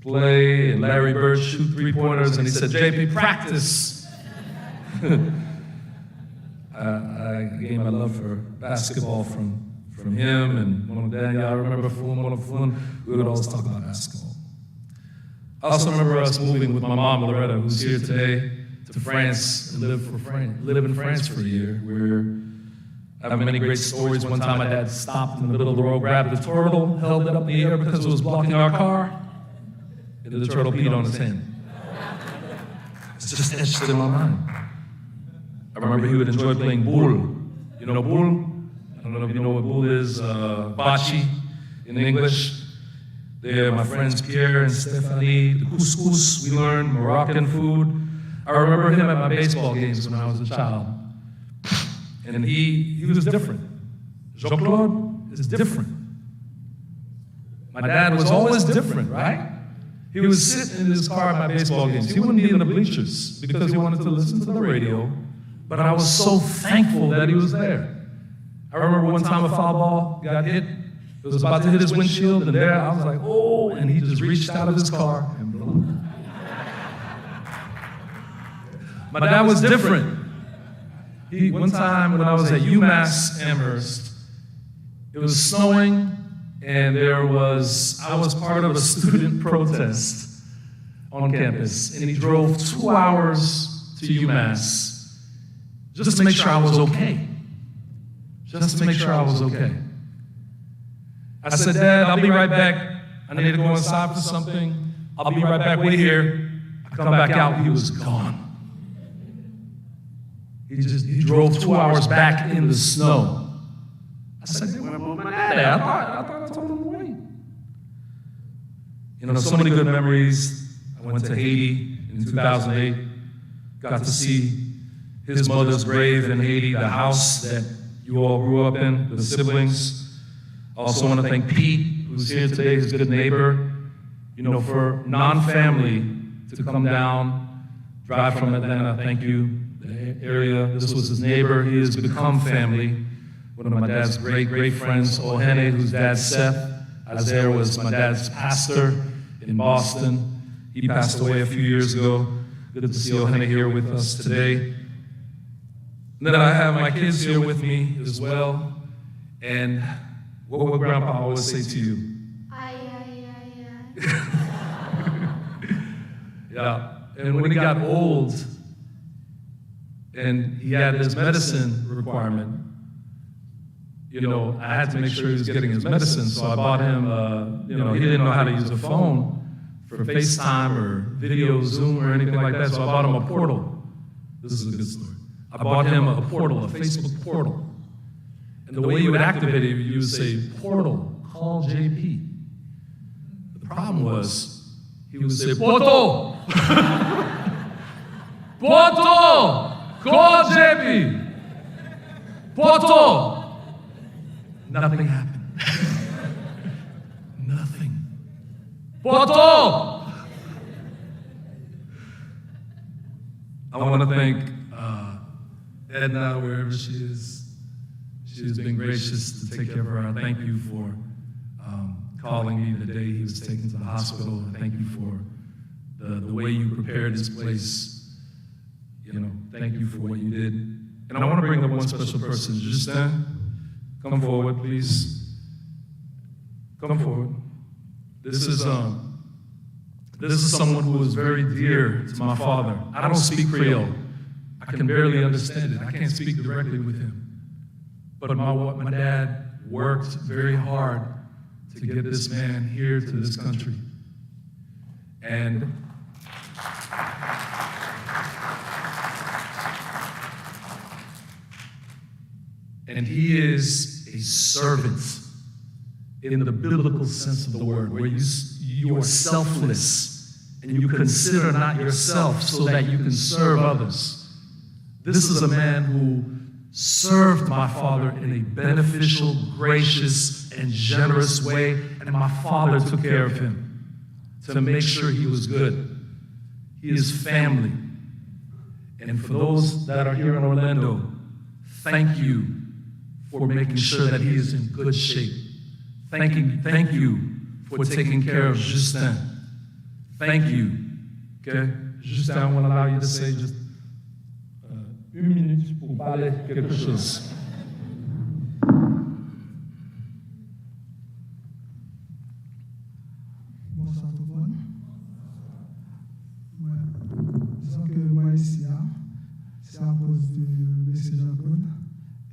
play, and Larry Bird shoot three-pointers, and he said, JP, practice. I gained my love for basketball from him and one of Daniel. I remember we would always talk about basketball. I also remember us moving with my mom, Loretta, who's here today, to France and live in France for a year. I have many great stories. One time my dad stopped in the middle of the road, grabbed the turtle, held it up in the air because it was blocking our car, and the turtle peed on his hand. It's just etched in my mind. I remember he would enjoy playing boule. You know boule? I don't know if you know what boule is, bocce in English. They're my friends Pierre and Stephanie, the couscous, we learned Moroccan food. I remember him at my baseball games when I was a child. And he was different. Jean-Claude is different. My dad was always different, right? He would sit in his car at my baseball games. He wouldn't be in the bleachers because he wanted to listen to the radio, but I was so thankful that he was there. I remember one time a foul ball got hit. It was about to hit his windshield, and there I was like, oh, and he just reached out of his car and blew. My dad was different. One time when I was at UMass Amherst, it was snowing, and I was part of a student protest on campus, and he drove 2 hours to UMass just to make sure I was okay. Just to make sure I was okay. I said, Dad, I'll be right back. I need to go inside for something. I'll be right back. Wait here. I come back out. He was gone. He drove 2 hours back in the snow. I said, where my dad at? I thought I told him to wait. You know, so many good memories. I went to Haiti in 2008. Got to see his mother's grave in Haiti, the house that you all grew up in, the siblings. I also want to thank Pete, who's here today, his good neighbor, you know, for non-family to come down, drive from Atlanta, thank you, the area. This was his neighbor. He has become family. One of my dad's great friends, Ohene, whose dad Seth. Isaiah was my dad's pastor in Boston. He passed away a few years ago. Good to see Ohene here with us today. And then I have my kids here with me as well. And what would Grandpa always say to you? Yeah, and when he got old and he had his medicine requirement, you know, I had to make sure he was getting his medicine, so I bought him, you know, he didn't know how to use a phone for FaceTime or video, Zoom or anything like that, so I bought him a portal. This is a good story. I bought him a portal, a Facebook portal. And the way you would activate it, you would say, portal, call JP. The problem was, he would say, Porto! Porto! Call JP! Porto! Nothing happened. Nothing. Porto! I want to thank Edna, wherever she is. She has been gracious to take care of her. I thank you for calling me the day he was taken to the hospital. I thank you for the way you prepared this place. You know, thank you for what you did. And I want to bring up one special person. Justin, come forward, please. Come forward. This is someone who is very dear to my father. I don't speak Creole. I can barely understand it. I can't speak directly with him. But my dad worked very hard to get this man here to this country. And he is a servant in the biblical sense of the word, where you are selfless and you consider not yourself so that you can serve others. This is a man who served my father in a beneficial, gracious, and generous way, and my father took care of him to make sure he was good. He is family. And for those that are here in Orlando, thank you for making sure that he is in good shape. Thank you for taking care of Justin. Thank you. Okay? Justin, I want to allow you to say just une minute pour parler quelque chose. Bonsoir tout le monde. Disons que moi ici, c'est à cause de M. Jean-Claude.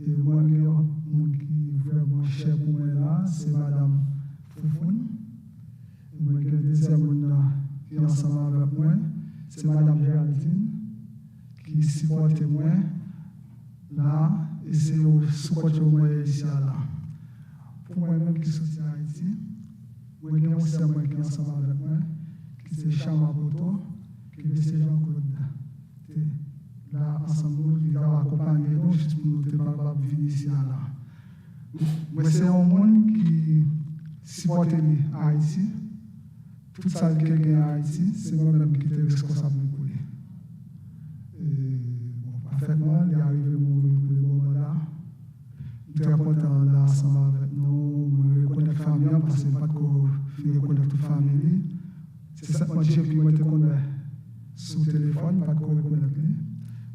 Et moi, le monde qui est vraiment cher pour moi là, c'est Madame Foufoune. Et moi, le deuxième monde qui est ensemble avec moi, c'est Madame Géraldine, qui supporte moi là, et c'est au supporte moi ici là. Pour moi-même qui suis à Haïti, moi, il y a aussi moi qui est ensemble avec moi, qui c'est Chama Poto, qui est M. Jean-Claude. Là, ensemble, ils ont accompagné nous, juste pour nous capables de venir ici là. Mais c'est un monde qui supporte à Haïti. Tout ça qui est à Haïti, c'est moi-même qui est responsable pour lui. Parfaitement, il est arrivé pour le moment là. Je suis très content d'être ensemble avec nous. Je reconnais la famille parce que je ne peux pas reconnaître toute la famille. C'est ça que j'ai pu me connaître sur le téléphone, pas de reconnaître lui.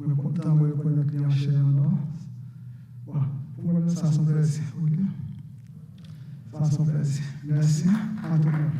Je suis content de reconnaître lui en chair. Voilà, pour moi, ça c'est un plaisir. Ça c'est un plaisir. Merci à tout le monde.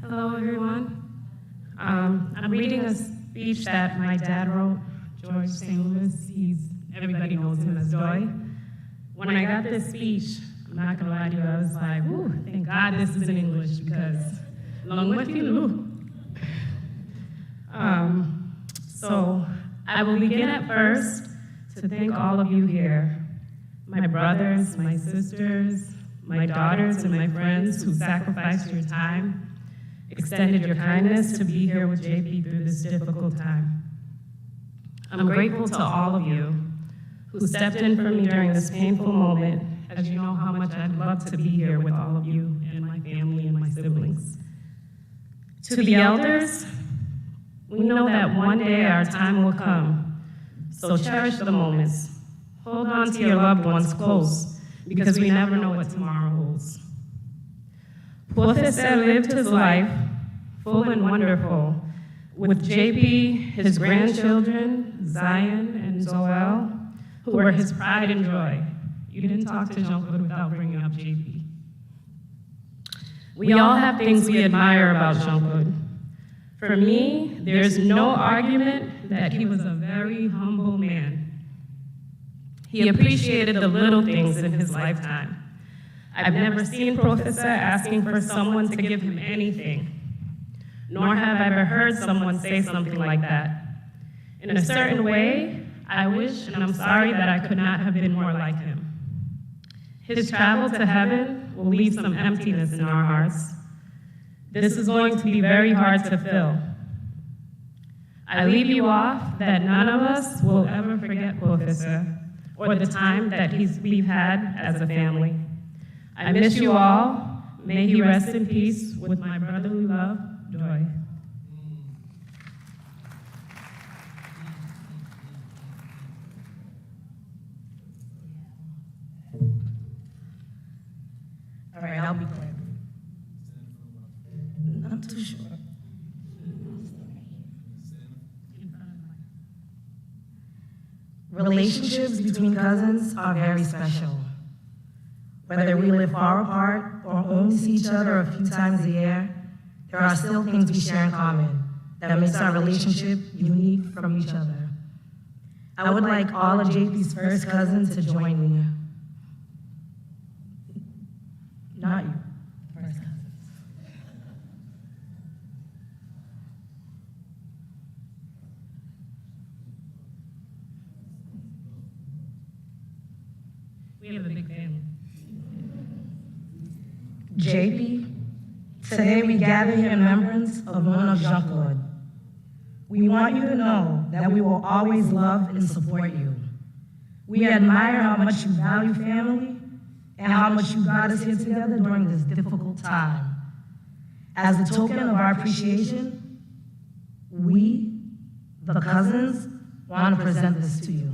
Hello, everyone. I'm reading a speech that my dad wrote, George St. Louis. Everybody knows him as Joy. When I got this speech, I'm not gonna lie to you, I was like, "Ooh, thank God this is in English because long with you." So I will begin at first to thank all of you here, my brothers, my sisters, my daughters, and my friends who sacrificed your time, extended your kindness to be here with JP through this difficult time. I'm grateful to all of you who stepped in for me during this painful moment, as you know how much I'd love to be here with all of you and my family and my siblings. To the elders, we know that one day our time will come, so cherish the moments. Hold on to your loved ones close, because we never know what tomorrow holds. Professor lived his life full and wonderful with JP, his grandchildren, Zion and Zoel, who were his pride and joy. You didn't talk to Jean-Claude without bringing up JP. We all have things we admire about Jean-Claude. For me, there's no argument that he was a very humble man. He appreciated the little things in his lifetime. I've never seen Professor asking for someone to give him anything, nor have I ever heard someone say something like that. In a certain way, I wish and I'm sorry that I could not have been more like him. His travel to heaven will leave some emptiness in our hearts. This is going to be very hard to fill. I leave you off that none of us will ever forget Professor or the time that we've had as a family. I miss you all. May he rest in peace with my brotherly love, Joy. All right, I'll be quick. Not too sure. Relationships between cousins are very special. Whether we live far apart or only see each other a few times a year, there are still things we share in common that makes our relationship unique from each other. I would like all of JP's first cousins to join me. Not you, first cousins. We have a big family. JP, today we gather here in remembrance of one of Jean-Claude. We want you to know that we will always love and support you. We admire how much you value family and how much you got us here together during this difficult time. As a token of our appreciation, we, the cousins, want to present this to you.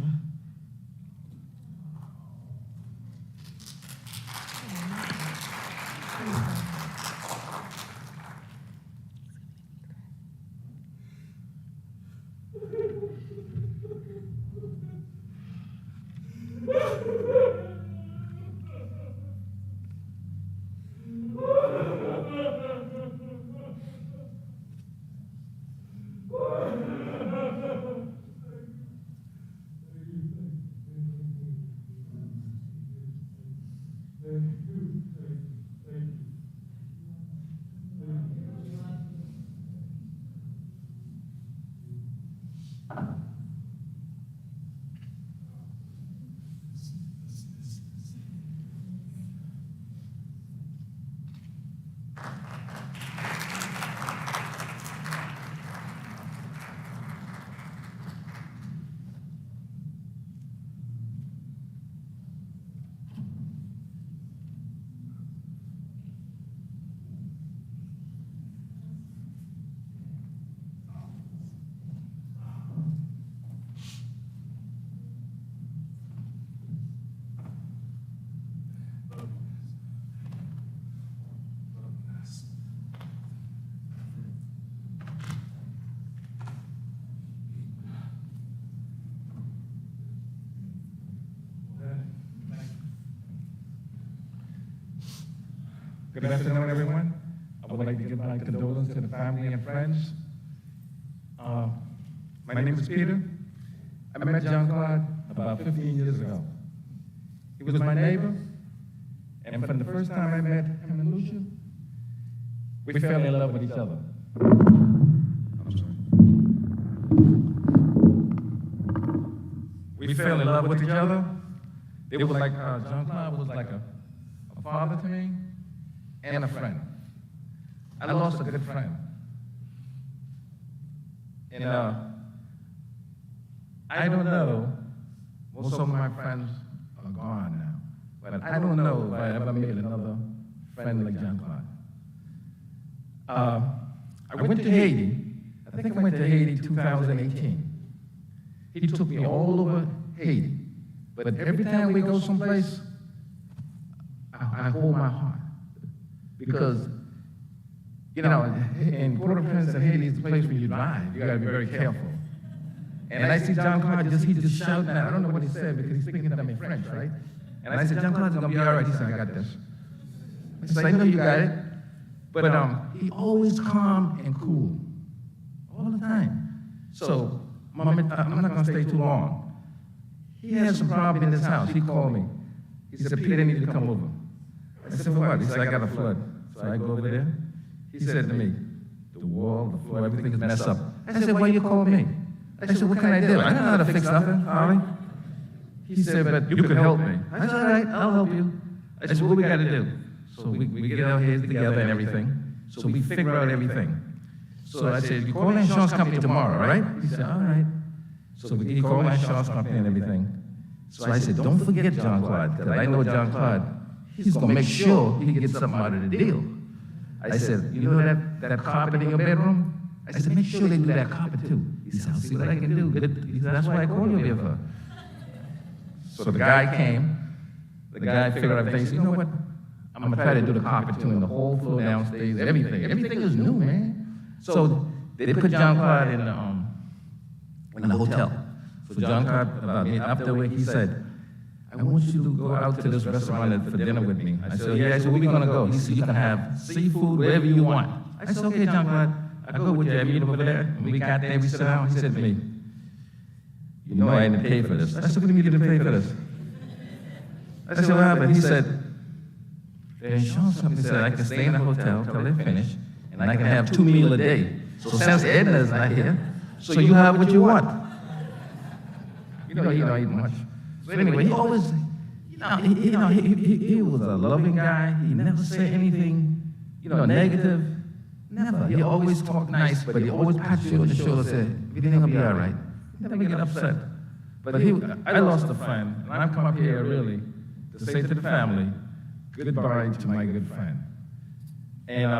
Good afternoon, everyone. I would like to give my condolences to the family and friends. My name is Peter. I met Jean-Claude about 15 years ago. He was my neighbor, and from the first time I met him and Lucia, we fell in love with each other. I'm sorry. We fell in love with each other. It was like Jean-Claude was like a father to me and a friend. I lost a good friend. And I don't know, most of my friends are gone now, but I don't know if I ever made another friend like Jean-Claude. I went to Haiti. I think I went to Haiti 2018. He took me all over Haiti. But every time we go someplace, I hold my heart. Because, you know, in Port-au-Prince and Haiti is the place where you drive. You gotta be very careful. And I see Jean-Claude, he just shouting, I don't know what he said because he's speaking to me in French, right? And I said, Jean-Claude's gonna be all right. He said, I got this. I said, I know you got it. But he always calm and cool, all the time. So, I'm not gonna stay too long. He had some problem in his house. He called me. He said, Peter, I need you to come over. I said, for what? He said, I got a flood. So I go over there. He said to me, the wall, the floor, everything is messed up. I said, why you call me? I said, what can I do? I don't know how to fix nothing, Harley. He said, but you can help me. I said, all right, I'll help you. I said, what we got to do? So we get our heads together and everything. So we figure out everything. So I said, you call the insurance company tomorrow, right? He said, all right. So he called my insurance company and everything. So I said, don't forget John Claude, because I know John Claude, he's going to make sure he gets something out of the deal. I said, you know that carpet in your bedroom? I said, make sure they do that carpet too. He said, I'll see what I can do. He said, that's why I called you here for. So the guy came, the guy figured out everything. He said, you know what? I'm going to try to do the carpet too, and the whole floor downstairs, everything. Everything is new, man. So they put John Claude in the hotel. So John Claude, after a week, he said, I want you to go out to this restaurant for dinner with me. I said, yeah. I said, where we going to go? He said, you can have seafood, wherever you want. I said, okay, John Claude, I'll go with you. I meet him over there. And we got there, we sit down. He said to me, you know I didn't pay for this. I said, what do you mean you didn't pay for this? I said, what happened? He said, the insurance company said I can stay in the hotel till they finish, and I can have 2 meals a day. So since Edna's not here, so you have what you want. You know, he don't eat much. So anyway, he always, he was a loving guy. He never said anything, negative. Never. He always talked nice, but he always pat you on the shoulder and said, everything will be all right. He never get upset. But I lost a friend, and I've come up here really to say to the family, goodbye to my good friend. And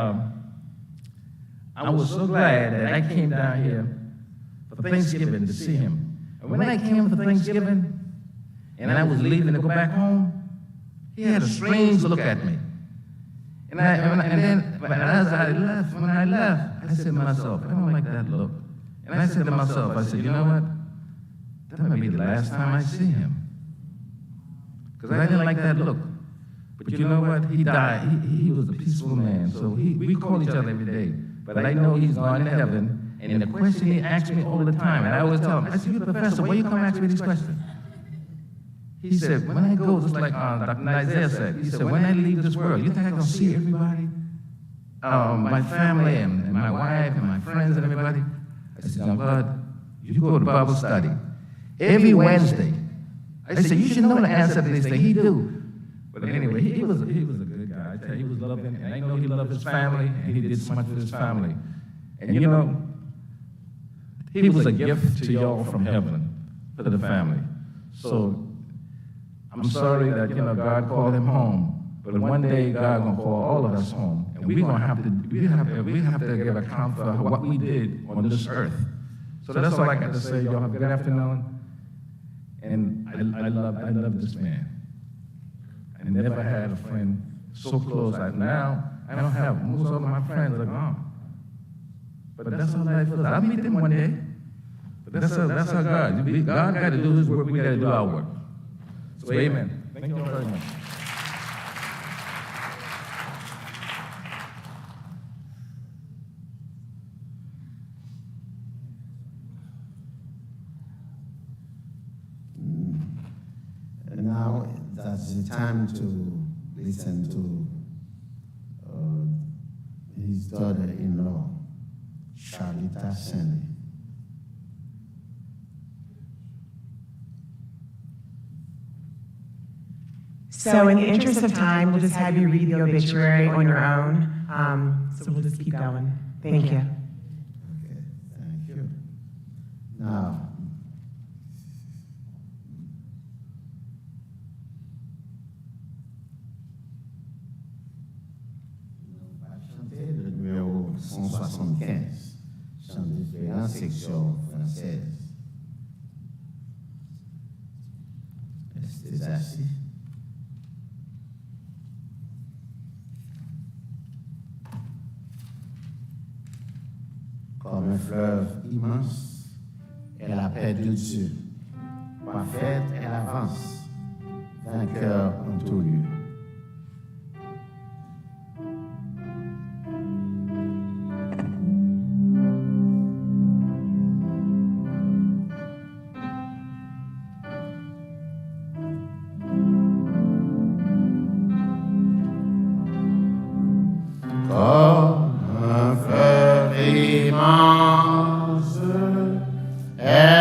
I was so glad that I came down here for Thanksgiving to see him. And when I came for Thanksgiving, and I was leaving to go back home, he had a strange look at me. And then as I left, when I left, I said to myself, I don't like that look. And I said to myself, I said, you know what? That might be the last time I see him. Because I didn't like that look. But you know what? He died. He was a peaceful man. So we call each other every day. But I know he's gone to heaven. And the question he asks me all the time, and I always tell him, I said, you're the professor, why you come ask me these questions? He said, when I go, just like Dr. Isaiah said, he said, when I leave this world, you think I'm going to see everybody? My family and my wife and my friends and everybody? I said, John Claude, you go to Bible study every Wednesday. I said, you should know the answer to this thing. He do. But anyway, he was a good guy. I tell you, he was loving, and I know he loved his family, and he did so much for his family. And you know, he was a gift to y'all from heaven, for the family. So I'm sorry that, God called him home, but one day God gonna call all of us home, and we have to give account for what we did on this earth. So that's all I got to say. Y'all have a good afternoon, and I love this man. I never had a friend so close. Now I don't have. Most of my friends are gone. But that's how life is. I'll meet them one day. But that's how God. God got to do His work. We got to do our work. So amen. Thank you all very much. And now that's the time to listen to his daughter-in-law, Charlita Stanley. So in the interest of time, we'll just have you read the obituary on your own. So we'll just keep going. Thank you. Okay, thank you. Now, le numéro 175, chant d'espérance, section française. Restez assis. Comme un fleuve immense, elle a perdu Dieu. Parfaite, elle avance, vainqueur en tout lieu. Comme un fleuve immense, elle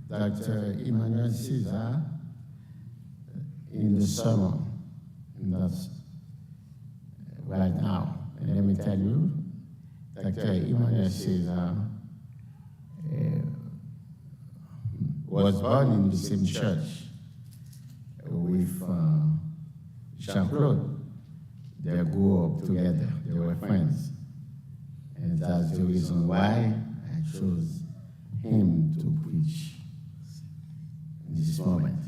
Dr. Emmanuel Caesar in the sermon. And that's right now. And let me tell you, Dr. Emmanuel Caesar was born in the same church with Jean-Claude. They grew up together. They were friends. And that's the reason why I chose him to preach in this moment.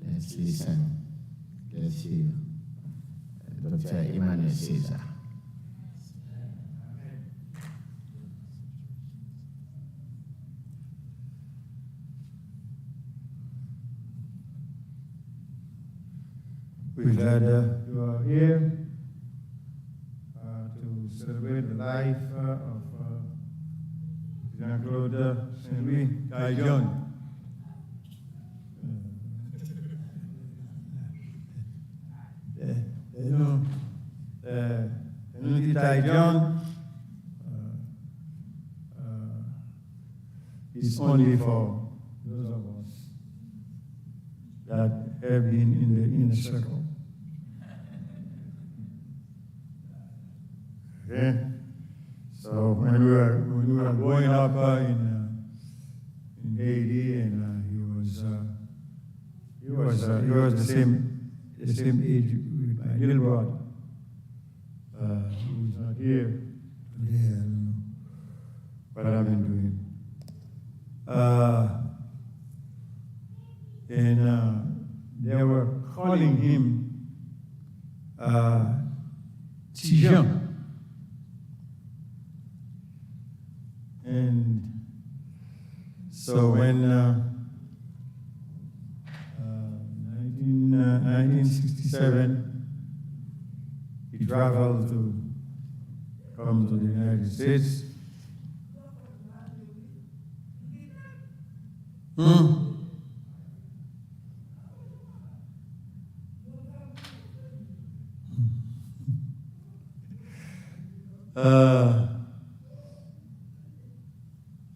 Let's listen. Let's hear Dr. Emmanuel Caesar. We're glad you are here to celebrate the life of Jean-Claude Saint-Louis Taillon. Taillon is only for those of us that have been in the inner circle. Okay? So when we were growing up in Haiti, and he was the same age with my little brother, who's not here today. I don't know what happened to him. And they were calling him Tijan. And so when 1967, he traveled to come to the United States.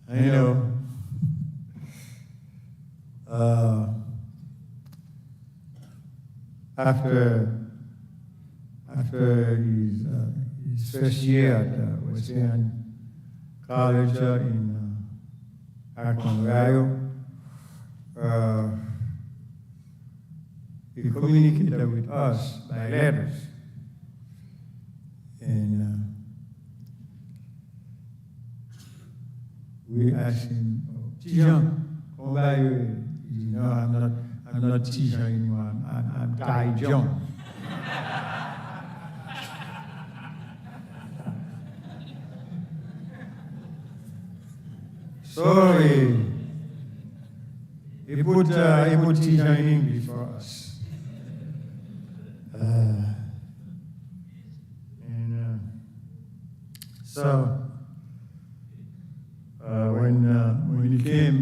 I know. After his first year at Wesleyan College in Akron, Ohio, he communicated with us by letters. And we asked him, Tijan, come by you. No, I'm not Tijan anymore. I'm Taillon. So he put Tijan in English for us. So when he came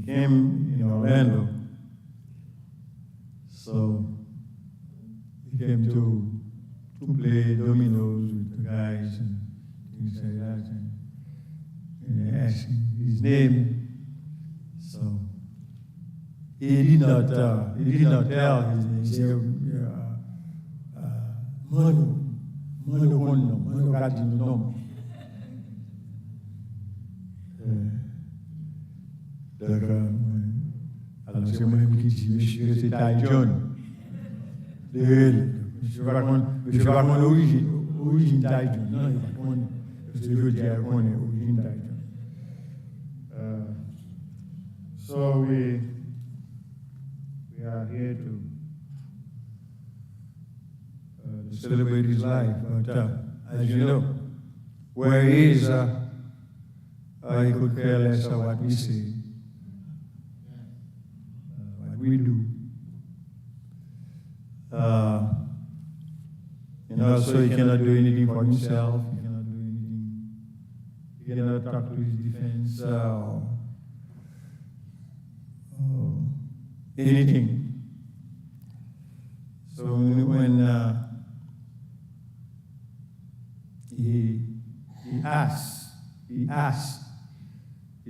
in Orlando, so he came to play dominoes with the guys and things like that, and asked him his name. So he did not tell his name. He said, Mano Hondo, Mano Gadino. Alors c'est moi-même qui dis, monsieur, c'est Ty John. Monsieur va prendre l'origine Ty John. Non, il va prendre, parce que je dis à prendre l'origine Ty John. So we are here to celebrate his life, but as you know, where he is, he could care less of what we say, what we do. And also he cannot do anything for himself, he cannot do anything, he cannot talk to his defense, or anything. So when he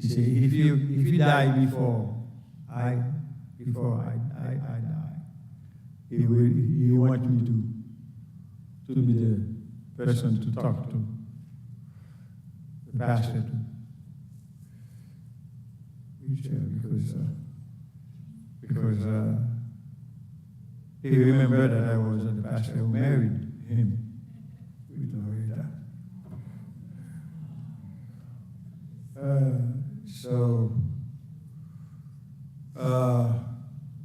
said, if you die before I die, he want me to be the person to talk to, the pastor to, because he remembered that I was the pastor who married him with Loretta. So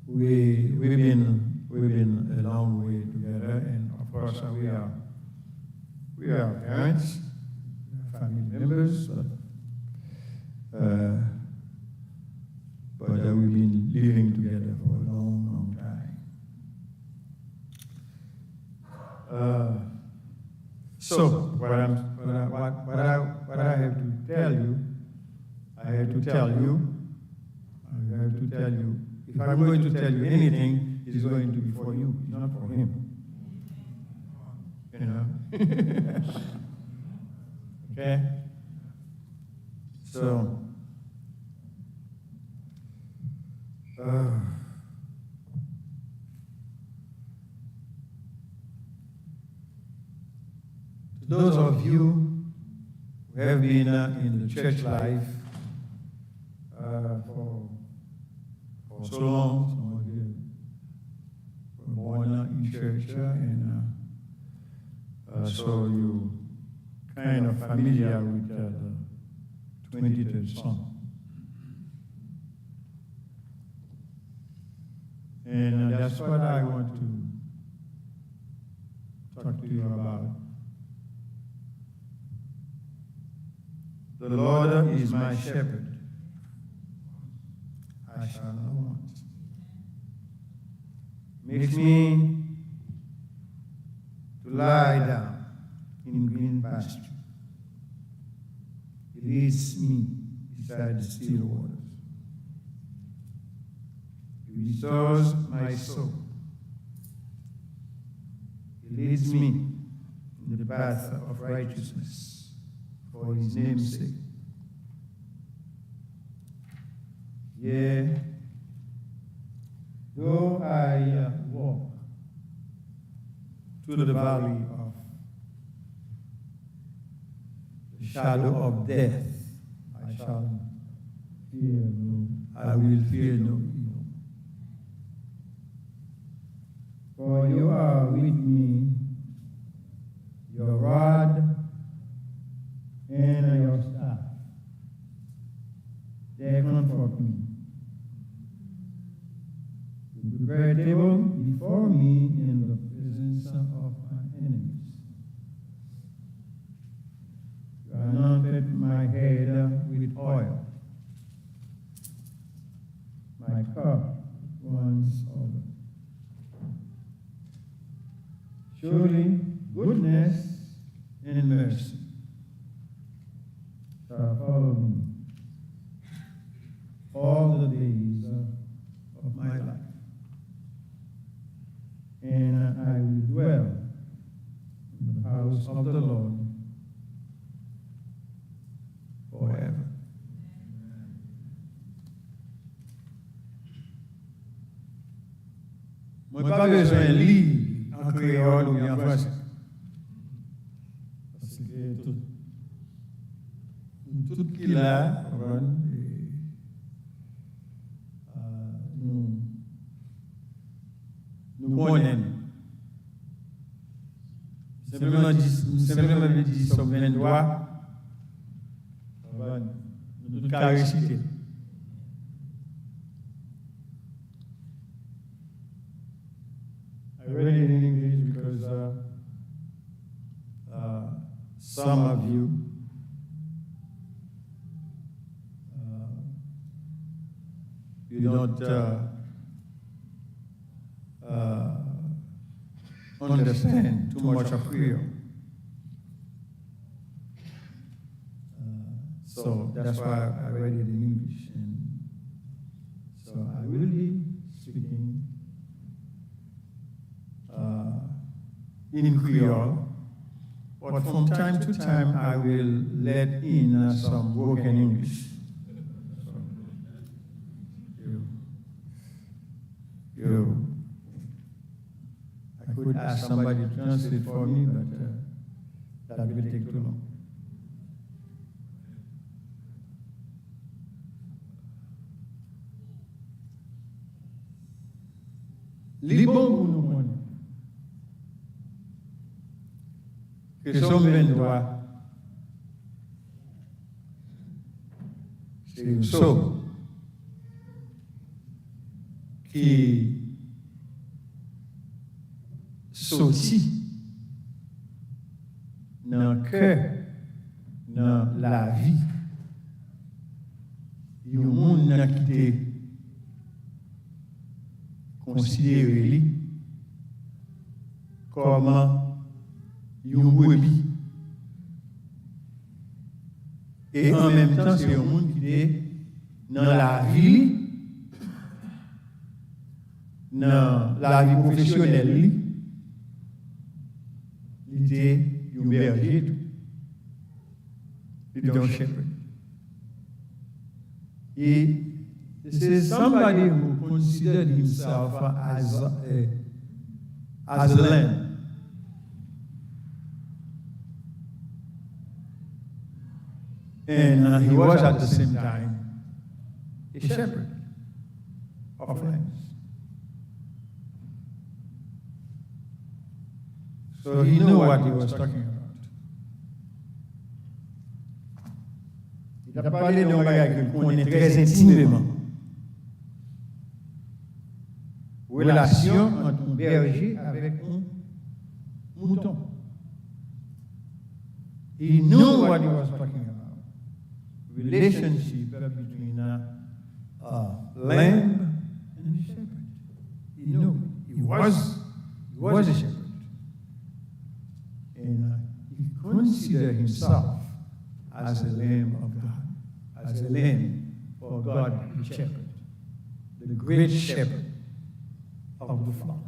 we've been a long way together, and of course we are parents, family members, but we've been living together for a long time. So what I have to tell you, if I'm going to tell you anything, it's going to be for you, it's not for him. You know? Okay? So, those of you who have been in the church life for so long, some of you were born in church, and so you kind of familiar with the 23rd Psalm. And that's what I want to talk to you about. The Lord is my shepherd, I shall not want. Makes me to lie down in green pasture. He leads me beside the still waters. He restores my soul. He leads me in the path of righteousness for his name's sake. Yea, though I walk through the valley of the shadow of death, I will fear no evil. For you are with me, your rod and your staff, they comfort me. You prepare a table before me in the presence of my enemies. You anointed my head with oil. My cup runs over. Surely goodness and mercy shall follow me all the days of my life, and I will dwell in the house of the Lord forever. Moi, pas besoin de lire en créole ou en français. Parce que tout qui là, nous connaissons. Simplement dit, sommes 23, nous tout qu'à réciter. I read it in English because some of you you don't understand too much of Creole. So that's why I read it in English. And so I will be speaking in Creole, but from time to time I will let in some broken English. I could ask somebody to translate for me, but that will take too long. Li bon pour nous connaître que sommes 23, c'est une somme qui sortit dans le cœur, dans la vie, il y a un monde qui était considéré comme une brebis. Et en même temps, c'est un monde qui est dans la vie, dans la vie professionnelle, il était un berger, il était un shepherd. Et c'est somebody who considered himself as a lamb. And he was at the same time a shepherd of lambs. So he knew what he was talking about. Il a parlé d'un bagage qu'il connaît très intimement. Relation entre un berger avec un mouton. He knew what he was talking about. Relationship between a lamb and a shepherd. He knew. He was a shepherd. And he considered himself as a lamb of God, as a lamb for God, the shepherd, the great shepherd of the flock.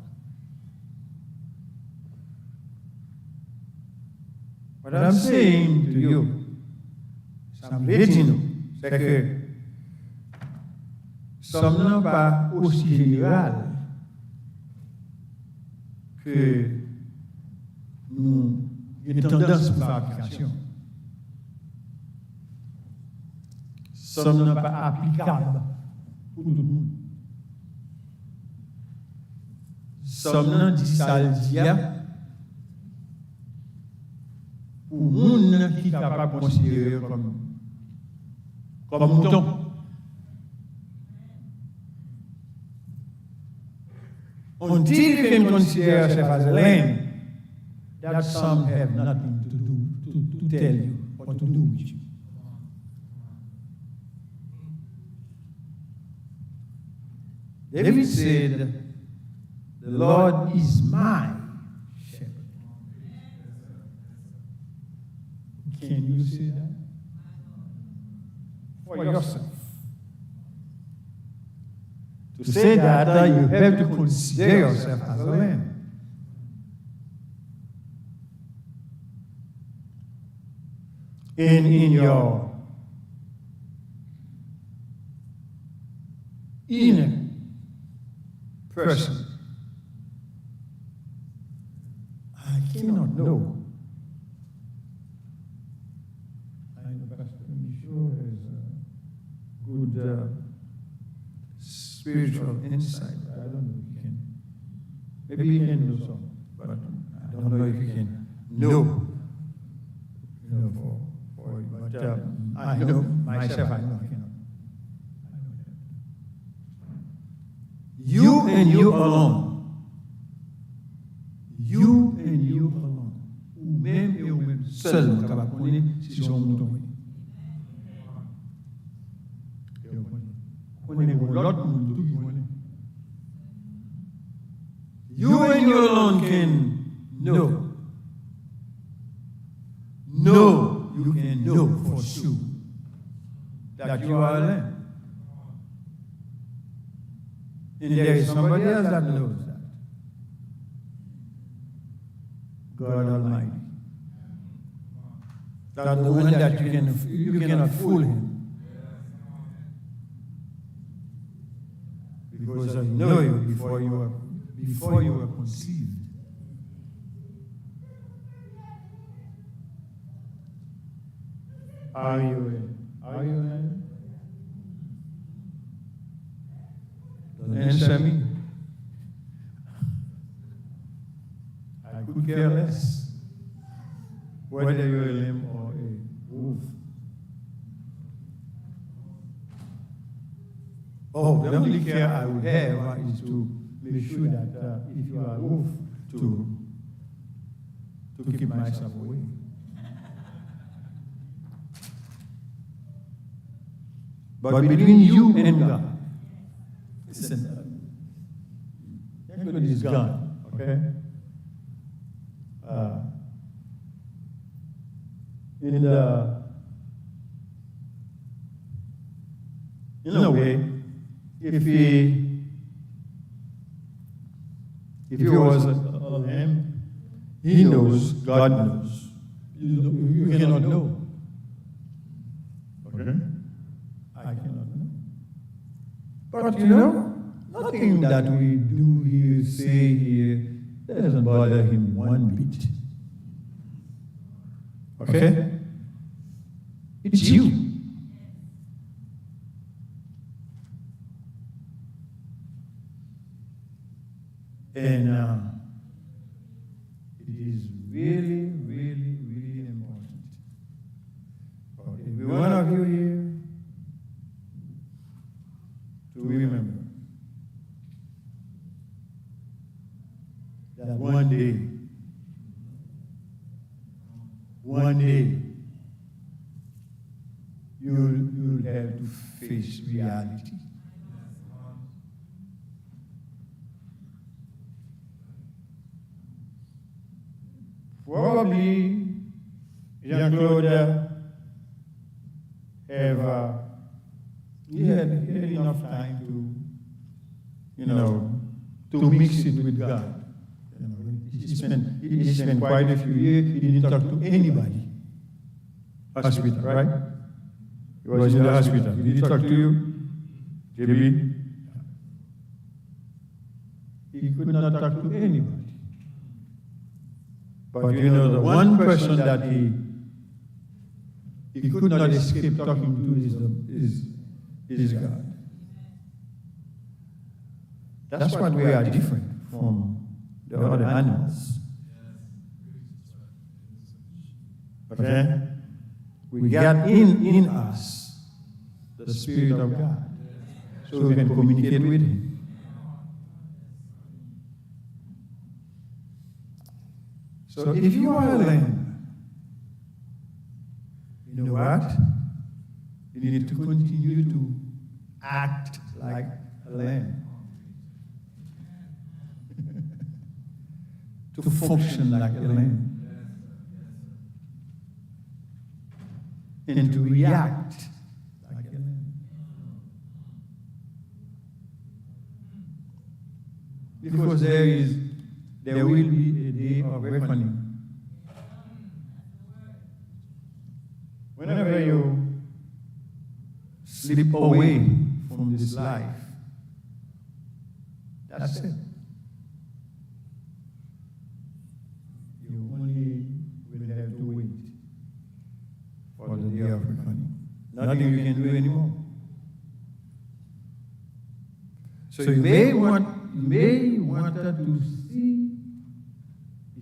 What I'm saying to you, I'm letting you, c'est que sommes non pas aussi général que nous avons tendance pour faire application. Sommes non pas applicables pour tout le monde. Sommes non dit ça le dia pour monde qui est capable de considérer comme mouton. Until you can consider yourself as a lamb, that some have nothing to do to tell you or to do with you. David said, "The Lord is my shepherd." Can you say that? for yourself. To say that, you have to consider yourself as a lamb. And in your inner person, I cannot know. I know Pastor Michaud has a good spiritual insight. I don't know if he can. Maybe he can do some, but I don't know if he can know. You know, for you. But I know myself. I know I cannot. I know that. You and you alone. You and you alone. Ou même et ou même seul nous capable connaître si son mouton. You and you alone can know. No, you can know for sure that you are a lamb. And there is somebody else that knows that. God Almighty. That's the one that you cannot fool him. Because I know you before you were conceived. Are you in? Don't answer me. I could care less whether you're a lamb or a wolf. Oh, the only care I would have is to make sure that if you are a wolf, to keep myself away. But between you and God, listen, God is God, okay? In a way, if he was a lamb, he knows, God knows. You cannot know. Okay? I cannot know. But you know, nothing that we do here, say here, doesn't bother him one bit. Okay? It's you. And it is really, really, really important for every one of you here to remember that one day, you'll have to face reality. Probably Jean-Claude he had enough time to mix it with God. He spent quite a few years. He didn't talk to anybody. Hospital, right? He was in the hospital. Did he talk to you, JB? He could not talk to anybody. But you know, the one person that he could not escape talking to is God. That's why we are different from the other animals. Okay? We got in us the Spirit of God, so we can communicate with Him. So if you are a lamb, you know what? You need to continue to act like a lamb. To function like a lamb. And to react like a lamb. Because there will be a day of reckoning. Whenever you slip away from this life, that's it. You only will have to wait for the day of reckoning. Nothing you can do anymore. So you may want to see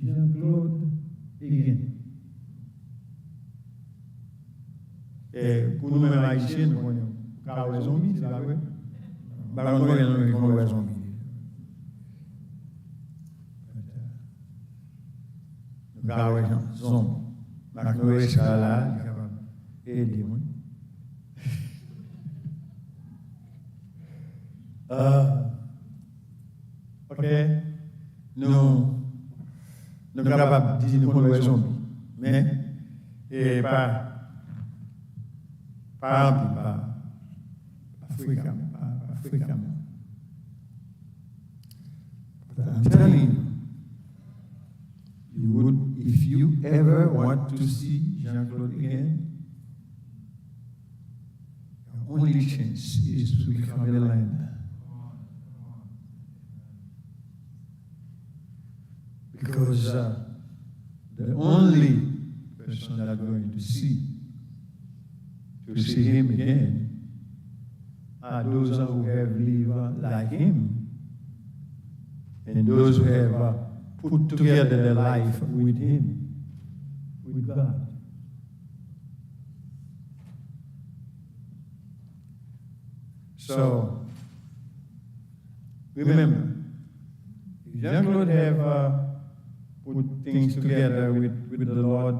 Jean-Claude again. Pour nous-mêmes haïtiens, nous connaissons les zombies, c'est la vraie. Nous connaissons les zombies. Nous connaissons les zombies. Nous connaissons là, nous sommes aidés. Ok, nous sommes capables de dire que nous connaissons les zombies, mais pas fréquemment. But I'm telling you, if you ever want to see Jean-Claude again, your only chance is to become a land. Because the only person that I'm going to see him again are those who have lived like him and those who have put together their life with him, with God. So, remember, if Jean-Claude have put things together with the Lord,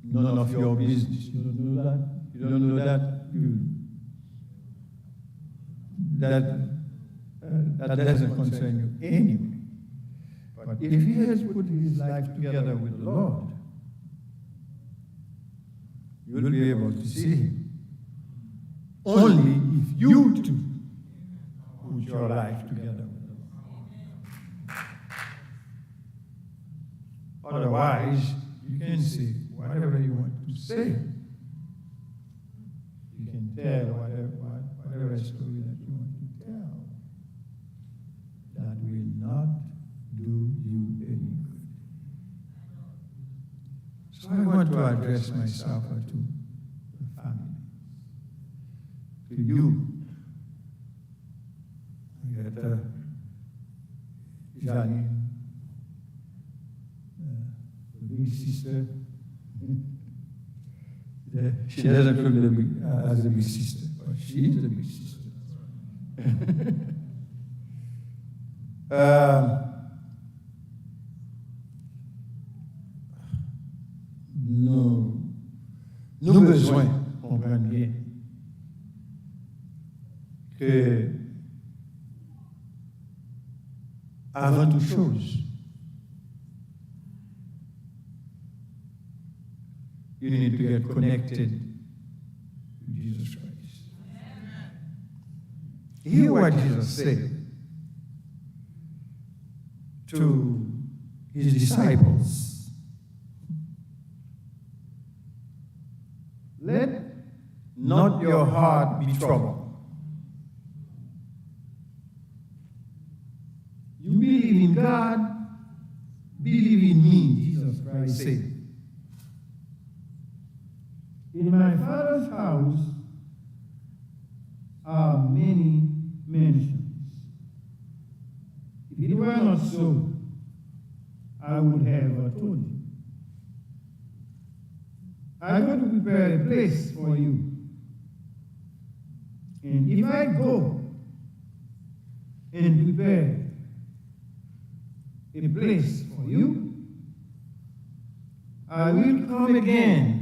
none of your business. You don't know that? You don't know that? That doesn't concern you anyway. But if he has put his life together with the Lord, you will be able to see him. Only if you too put your life together with the Lord. Otherwise, you can say whatever you want to say. You can tell whatever story that you want to tell. That will not do you any good. So I want to address myself to the family, to you. That Janine, the big sister, she doesn't look as a big sister, but she is a big sister. Nous besoin comprendre bien que avant toute chose, you need to get connected to Jesus Christ. Hear what Jesus said to his disciples. Let not your heart be troubled. You believe in God, believe in me, Jesus Christ said. In my Father's house are many mansions. If it were not so, I would have told you. I go to prepare a place for you. And if I go and prepare a place for you, I will come again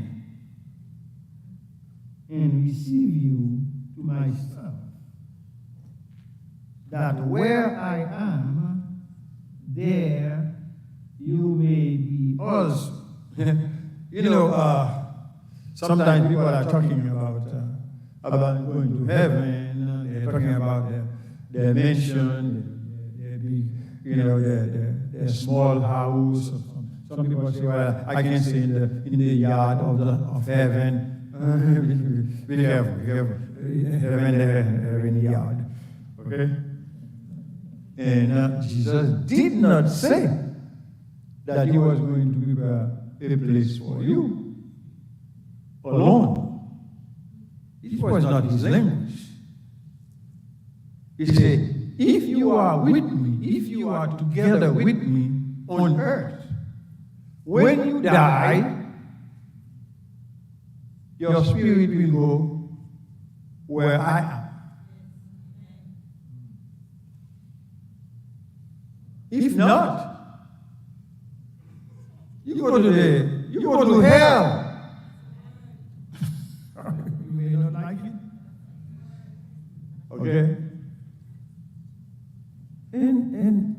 and receive you to myself, that where I am, there you may be also. Sometimes people are talking about going to heaven, they're talking about their mansion, their big the small house. Some people say, well, I can stay in the yard of heaven. Be careful, heaven in the yard. Okay? And Jesus did not say that he was going to prepare a place for you alone. It was not his language. He said, if you are with me, if you are together with me on earth, when you die, your spirit will go where I am. If not, you go to hell. You may not like it. Okay? And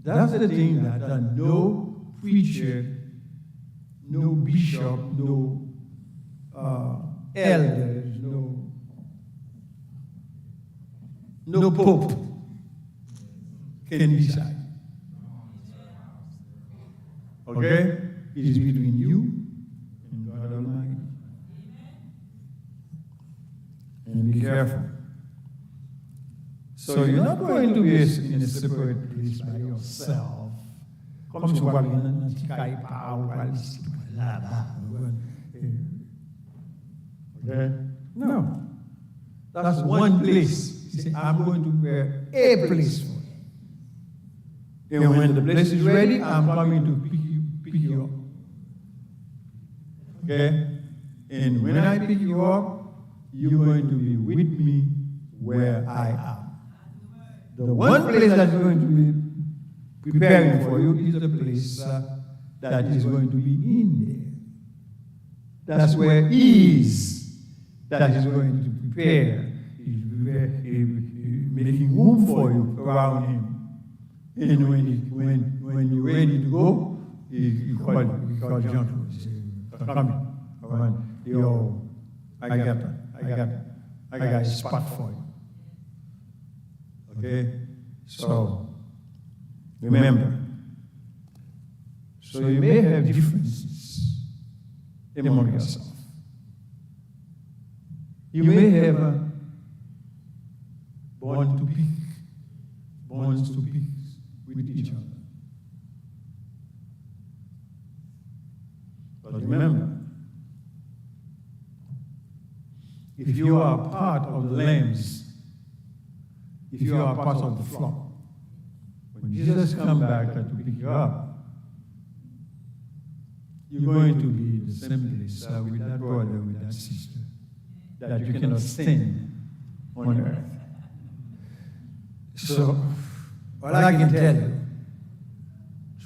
that's the thing that no preacher, no bishop, no elders, no pope can decide. Okay? It is between you and God Almighty. And be careful. So you're not going to be in a separate place by yourself. Comme tu vois, okay? No. That's one place. He said, I'm going to prepare a place for you. And when the place is ready, I'm coming to pick you up. Okay? And when I pick you up, you're going to be with me where I am. The one place that you're going to be preparing for you is the place that is going to be in there. That's where He is. That is going to prepare. He's making room for you around Him. And when you're ready to go, He calls John. He says, come around. Yo, I got a spot for you. Okay? So, remember. So you may have differences among yourself. You may have bonds to pick with each other. But remember, if you are part of the lambs, if you are part of the flock, when Jesus comes back to pick you up, you're going to be in the same place with that brother, with that sister, that you cannot stand on earth. So, what I can tell you,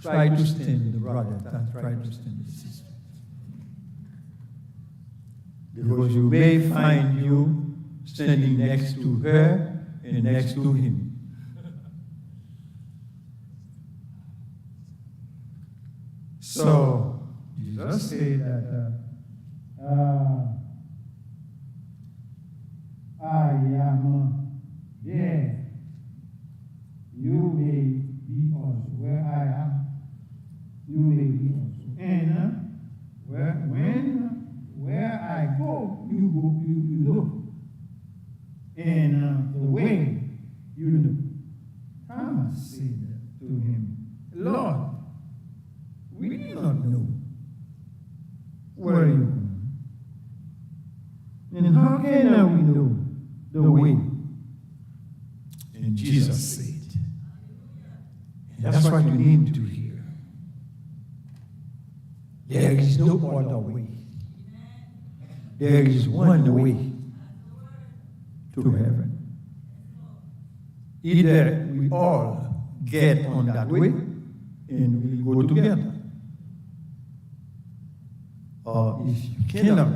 try to stand the brother, try to stand the sister. Because you may find you standing next to her and next to him. So, Jesus said that I am there. You may be also where I am. You may be also. And where I go, you know. And the way, you know. Thomas said to him, Lord, we do not know where you are. And how can we know the way? And Jesus said, and that's what you need to hear. There is no other way. There is one way to heaven. Either we all get on that way and we go together. Or if you cannot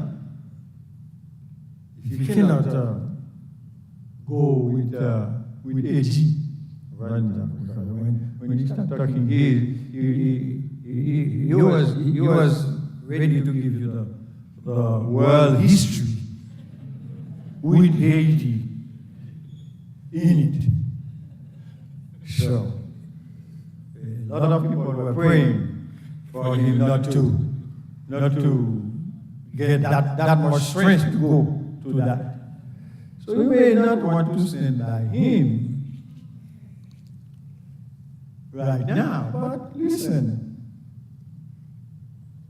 go with AG, when he started talking, he was ready to give you the world history with Haiti in it. So, A lot of people were praying for him not to get that much strength to go to that. So you may not want to stand by him right now, but listen.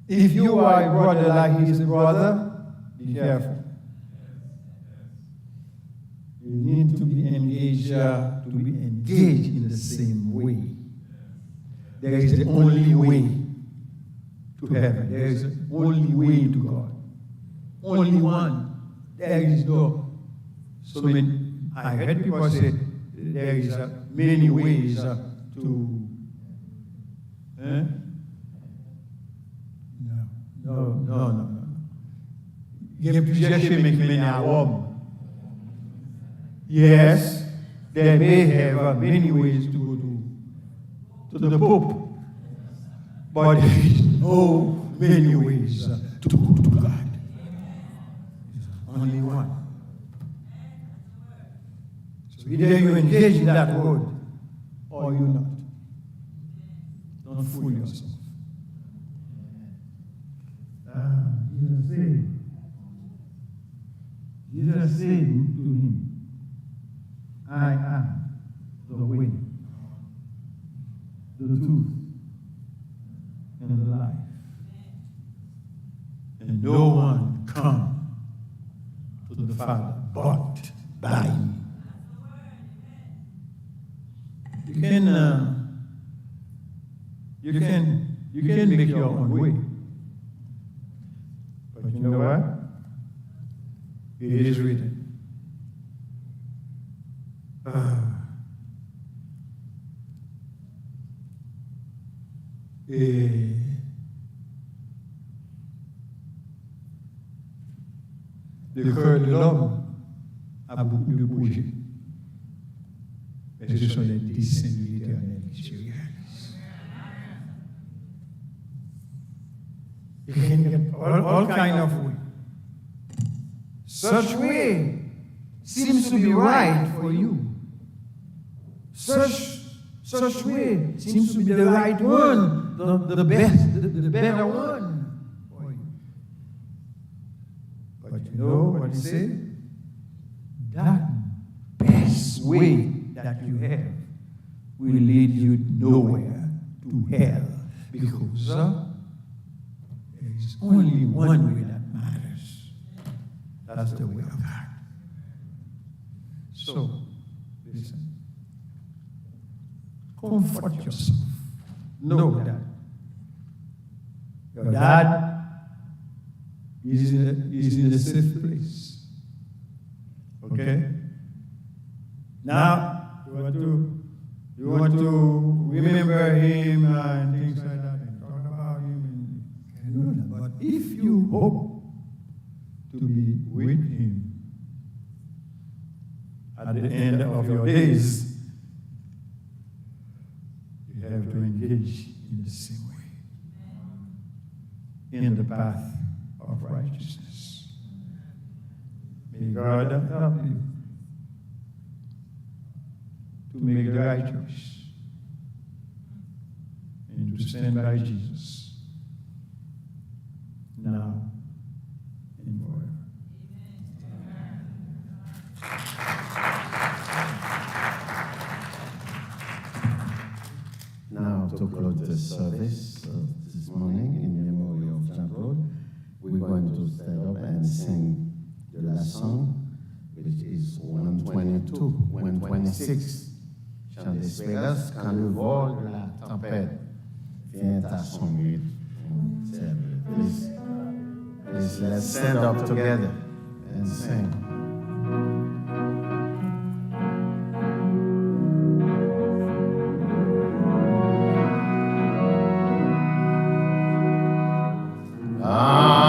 If you are a brother like his brother, be careful. You need to be engaged in the same way. There is the only way to heaven. There is the only way to God. Only one. There is no. So I heard people say there is many ways to. No. Il y a plusieurs chemins qui mènent à Rome. Yes, they may have many ways to go to the Pope, but there is no many ways to go to God. Only one. So either you engage in that road or you not. Don't fool yourself. Jesus said to him, I am the way, the truth, and the life. And no one comes to the Father but by me. You can make your own way. But you know what? It is written. Le cœur de l'homme a beaucoup de projets, mais ce sont les desseins de l'Éternel qui se réalisent. You can get all kind of way. Such way seems to be right for you. Such way seems to be the right one, the best, the better one for you. But you know what he said? That best way that you have will lead you nowhere, to hell, because there is only one way that matters. That's the way of God. So, listen. Comfort yourself. Know that your dad is in a safe place. Okay? Now, you want to remember him and things like that and talk about him and do that. But if you hope to be with him at the end of your days, you have to engage in the same way, in the path of righteousness. May God help you to make the right choice and to stand by Jesus now and forever. Now, to close the service this morning in memory of Jean-Claude, we're going to stand up and sing the last song, which is 122, 126. Chant d'espérance, quand le vol de la tempête vient à son but. Please, let's stand up together and sing. Oh,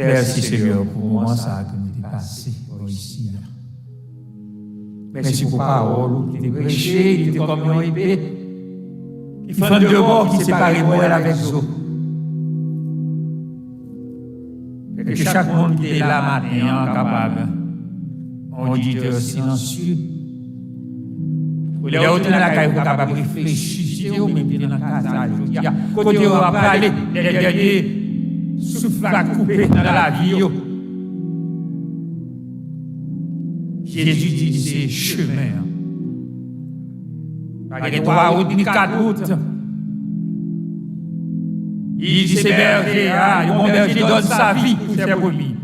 Merci Seigneur pour le moment ça que nous avons passé ici. Merci pour la parole qui était prêchée, qui était comme une épée, qui fait de bord, qui sépare Moël avec Zo. Et que chaque monde qui est là matin capable, on dit de silencieux. Pour les autres, on est capable de réfléchir, ou même dans la casa, quand on va parler des derniers souffle à couper dans la vie. Jésus dit c'est chemin. Pas de 3 routes ni 4 routes. Il dit c'est berger, le bon berger donne sa vie pour ses brebis.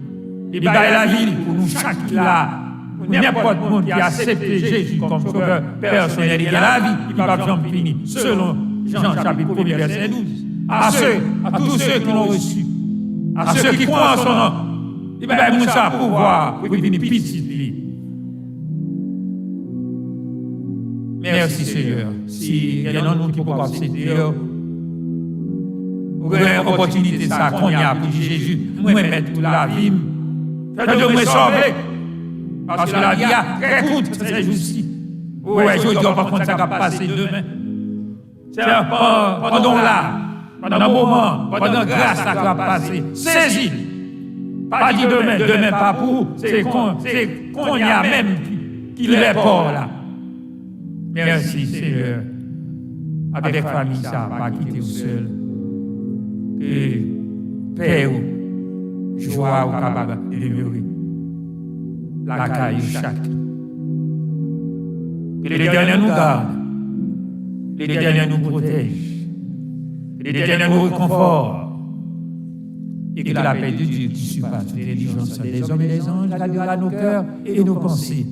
Il bat la vie pour nous chaque là. N'importe monde qui accepte Jésus comme sauveur personnel, il a la vie, il va jamais finir. Selon Jean chapitre 1 verset 12. À tous ceux qui l'ont reçu, à ceux qui croient en son nom, il va nous faire pouvoir pour venir petit. Merci Seigneur. Si il y en a nous qui peuvent accepter, vous avez une opportunité ça qu'on y a pour Jésus, moi mettre toute la vie, faites-le me sauver. Parce que la vie a très courte ces jours-ci. Ouais, je ne dois pas compter ça va passer demain. C'est pendant là, pendant un moment, pendant grâce ça va passer. Saisis. Pas dit demain pas pour, c'est qu'on y a même qu'il est pas là. Merci Seigneur. Avec famille, ça va pas quitter vous seul. Que paix ou joie ou capable de demeurer. La caille chaque. Que les derniers nous gardent. Que les derniers nous protègent. Que les derniers nous réconfortent. Et que la paix de Dieu qui surpasse toute intelligence des hommes et des anges gardera nos cœurs et nos pensées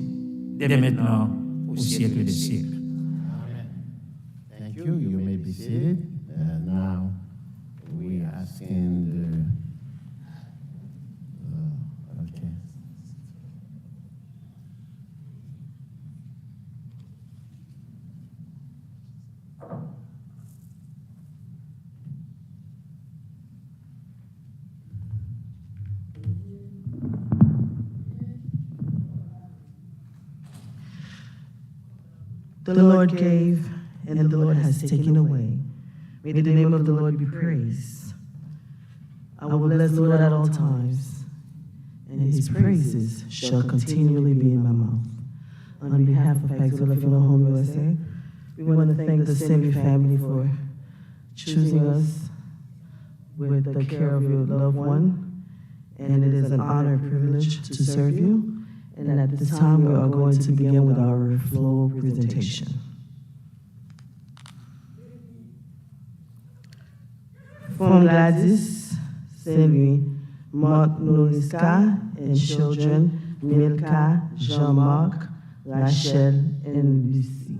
dès maintenant au siècle des siècles. Thank you. You may be seated. Now we are asking the okay. The Lord gave, and the Lord has taken away. May the name of the Lord be praised. I will bless the Lord at all times, and his praises shall continually be in my mouth. On behalf of Paxville Funeral Home USA, we want to thank the Semby family for choosing us with the care of your loved one, and it is an honor and privilege to serve you. And at this time, we are going to begin with our floral presentation. From Gladys, Saint-Louis, Mark Noriska, and children Milka, Jean-Marc, Rachel, and Lucie.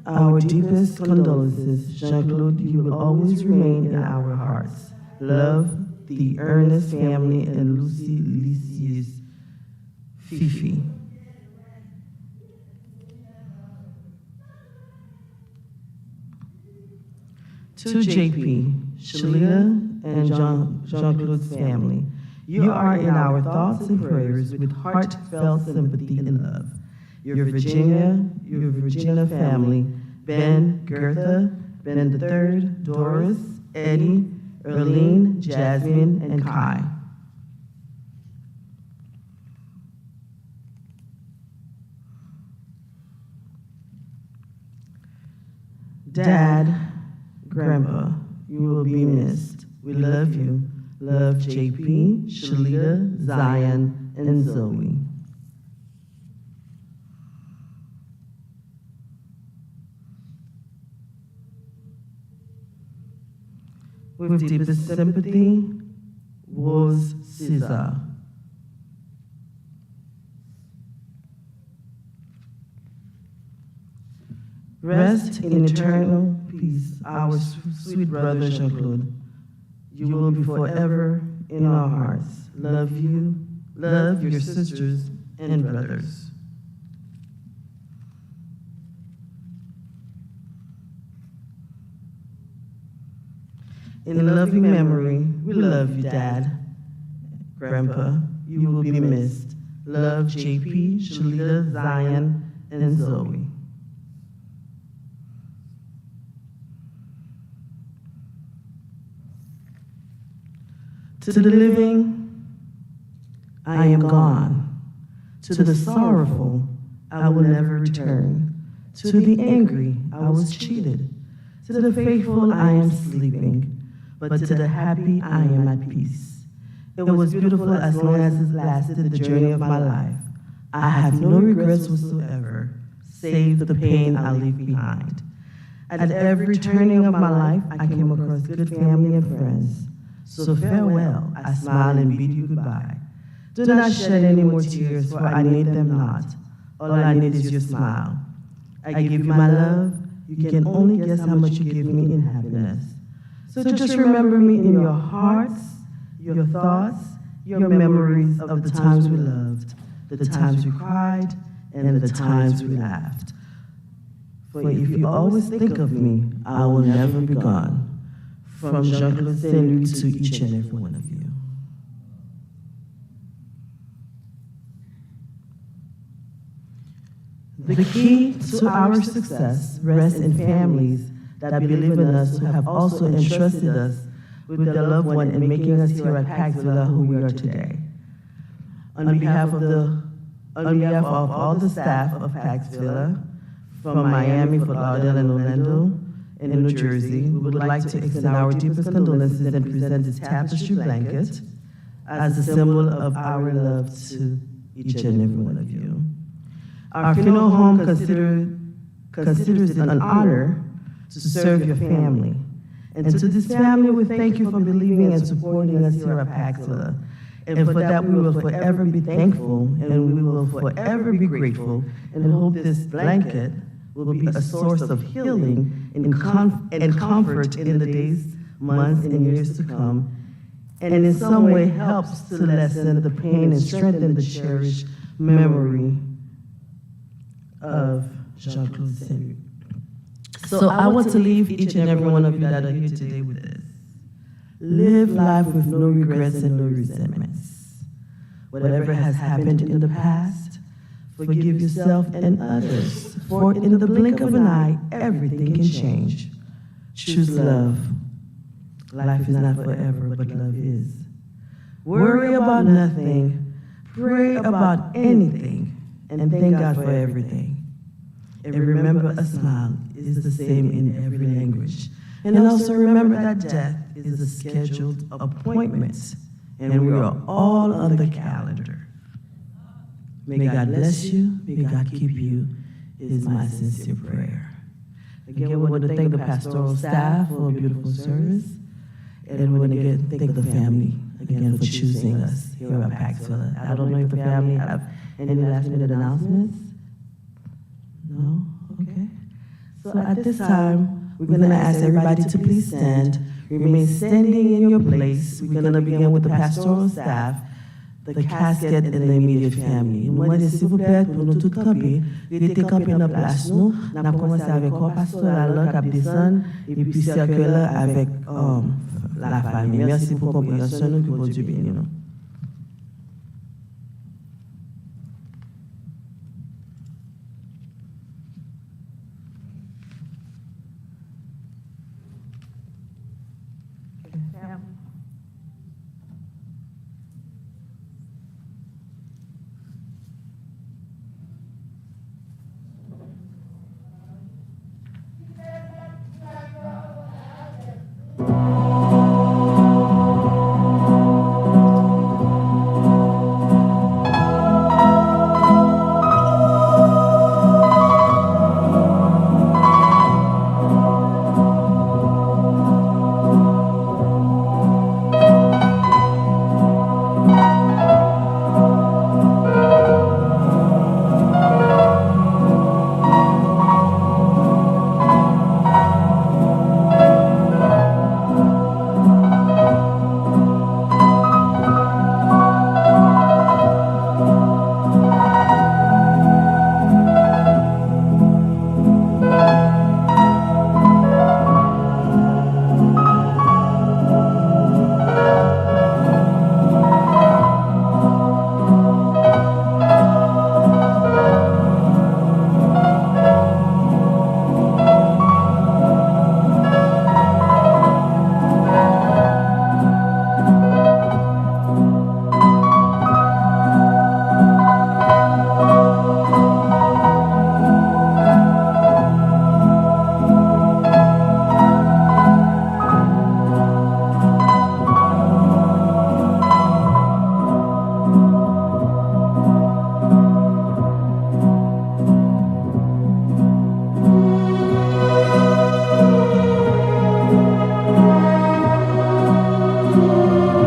Our deepest condolences, Jean-Claude, you will always remain in our hearts. Love, the Ernest family, and Lucie Lisi's Fifi. To JP, Shalita, and Jean-Claude's family, you are in our thoughts and prayers with heartfelt sympathy and love. Your Virginia family, Ben, Gertha, Ben III, Doris, Eddie, Erlene, Jasmine, and Kai. Dad, Grandpa, you will be missed. We love you. Love JP, Shalita, Zion, and Zoe. With deepest sympathy, was Caesar. Rest in eternal peace, our sweet brother Jean-Claude. You will be forever in our hearts. Love you, love your sisters and brothers. In loving memory, we love you, Dad, Grandpa. You will be missed. Love JP, Shalita, Zion, and Zoe. To the living, I am gone. To the sorrowful, I will never return. To the angry, I was cheated. To the faithful, I am sleeping. But to the happy, I am at peace. It was beautiful as long as it lasted the journey of my life. I have no regrets whatsoever, save the pain I leave behind. At every turning of my life, I came across good family and friends. So farewell, I smile and bid you goodbye. Do not shed any more tears, for I need them not. All I need is your smile. I give you my love. You can only guess how much you give me in happiness. So just remember me in your hearts, your thoughts, your memories of the times we loved, the times we cried, and the times we laughed. For if you always think of me, I will never be gone. From Jean-Claude Saint-Louis to each and every one of you. The key to our success rests in families that believe in us, who have also entrusted us with their loved one in making us here at Pax Villa who we are today. On behalf of all the staff of Pax Villa, from Miami, Fort Lauderdale, and Orlando, in New Jersey, we would like to extend our deepest condolences and present this tapestry blanket as a symbol of our love to each and every one of you. Our funeral home considers it an honor to serve your family. And to this family, we thank you for believing and supporting us here at Pax Villa. And for that, we will forever be thankful, and we will forever be grateful, and hope this blanket will be a source of healing and comfort in the days, months, and years to come, and in some way helps to lessen the pain and strengthen the cherished memory of Jean-Claude Saint-Louis. So I want to leave each and every one of you that are here today with this. Live life with no regrets and no resentments. Whatever has happened in the past, forgive yourself and others, for in the blink of an eye, everything can change. Choose love. Life is not forever, but love is. Worry about nothing, pray about anything, and thank God for everything. And remember, a smile is the same in every language. And also remember that death is a scheduled appointment, and we are all on the calendar. May God bless you, may God keep you, is my sincere prayer. Again, we want to thank the pastoral staff for a beautiful service, and we want to thank the family again for choosing us here at Paxville. I don't know if the family have any last minute announcements? No? Okay. So at this time, we're going to ask everybody to please stand. Remain standing in your place. We're going to begin with the pastoral staff, the casket, and the immediate family. Nous demandons s'il vous plaît pour nous tous camper, rester camper dans place nous. Nous avons commencé avec corps pastoral là, qui descend, et puis cercle là avec la famille. Merci pour la compréhension, nous, que bon Dieu bénisse nous.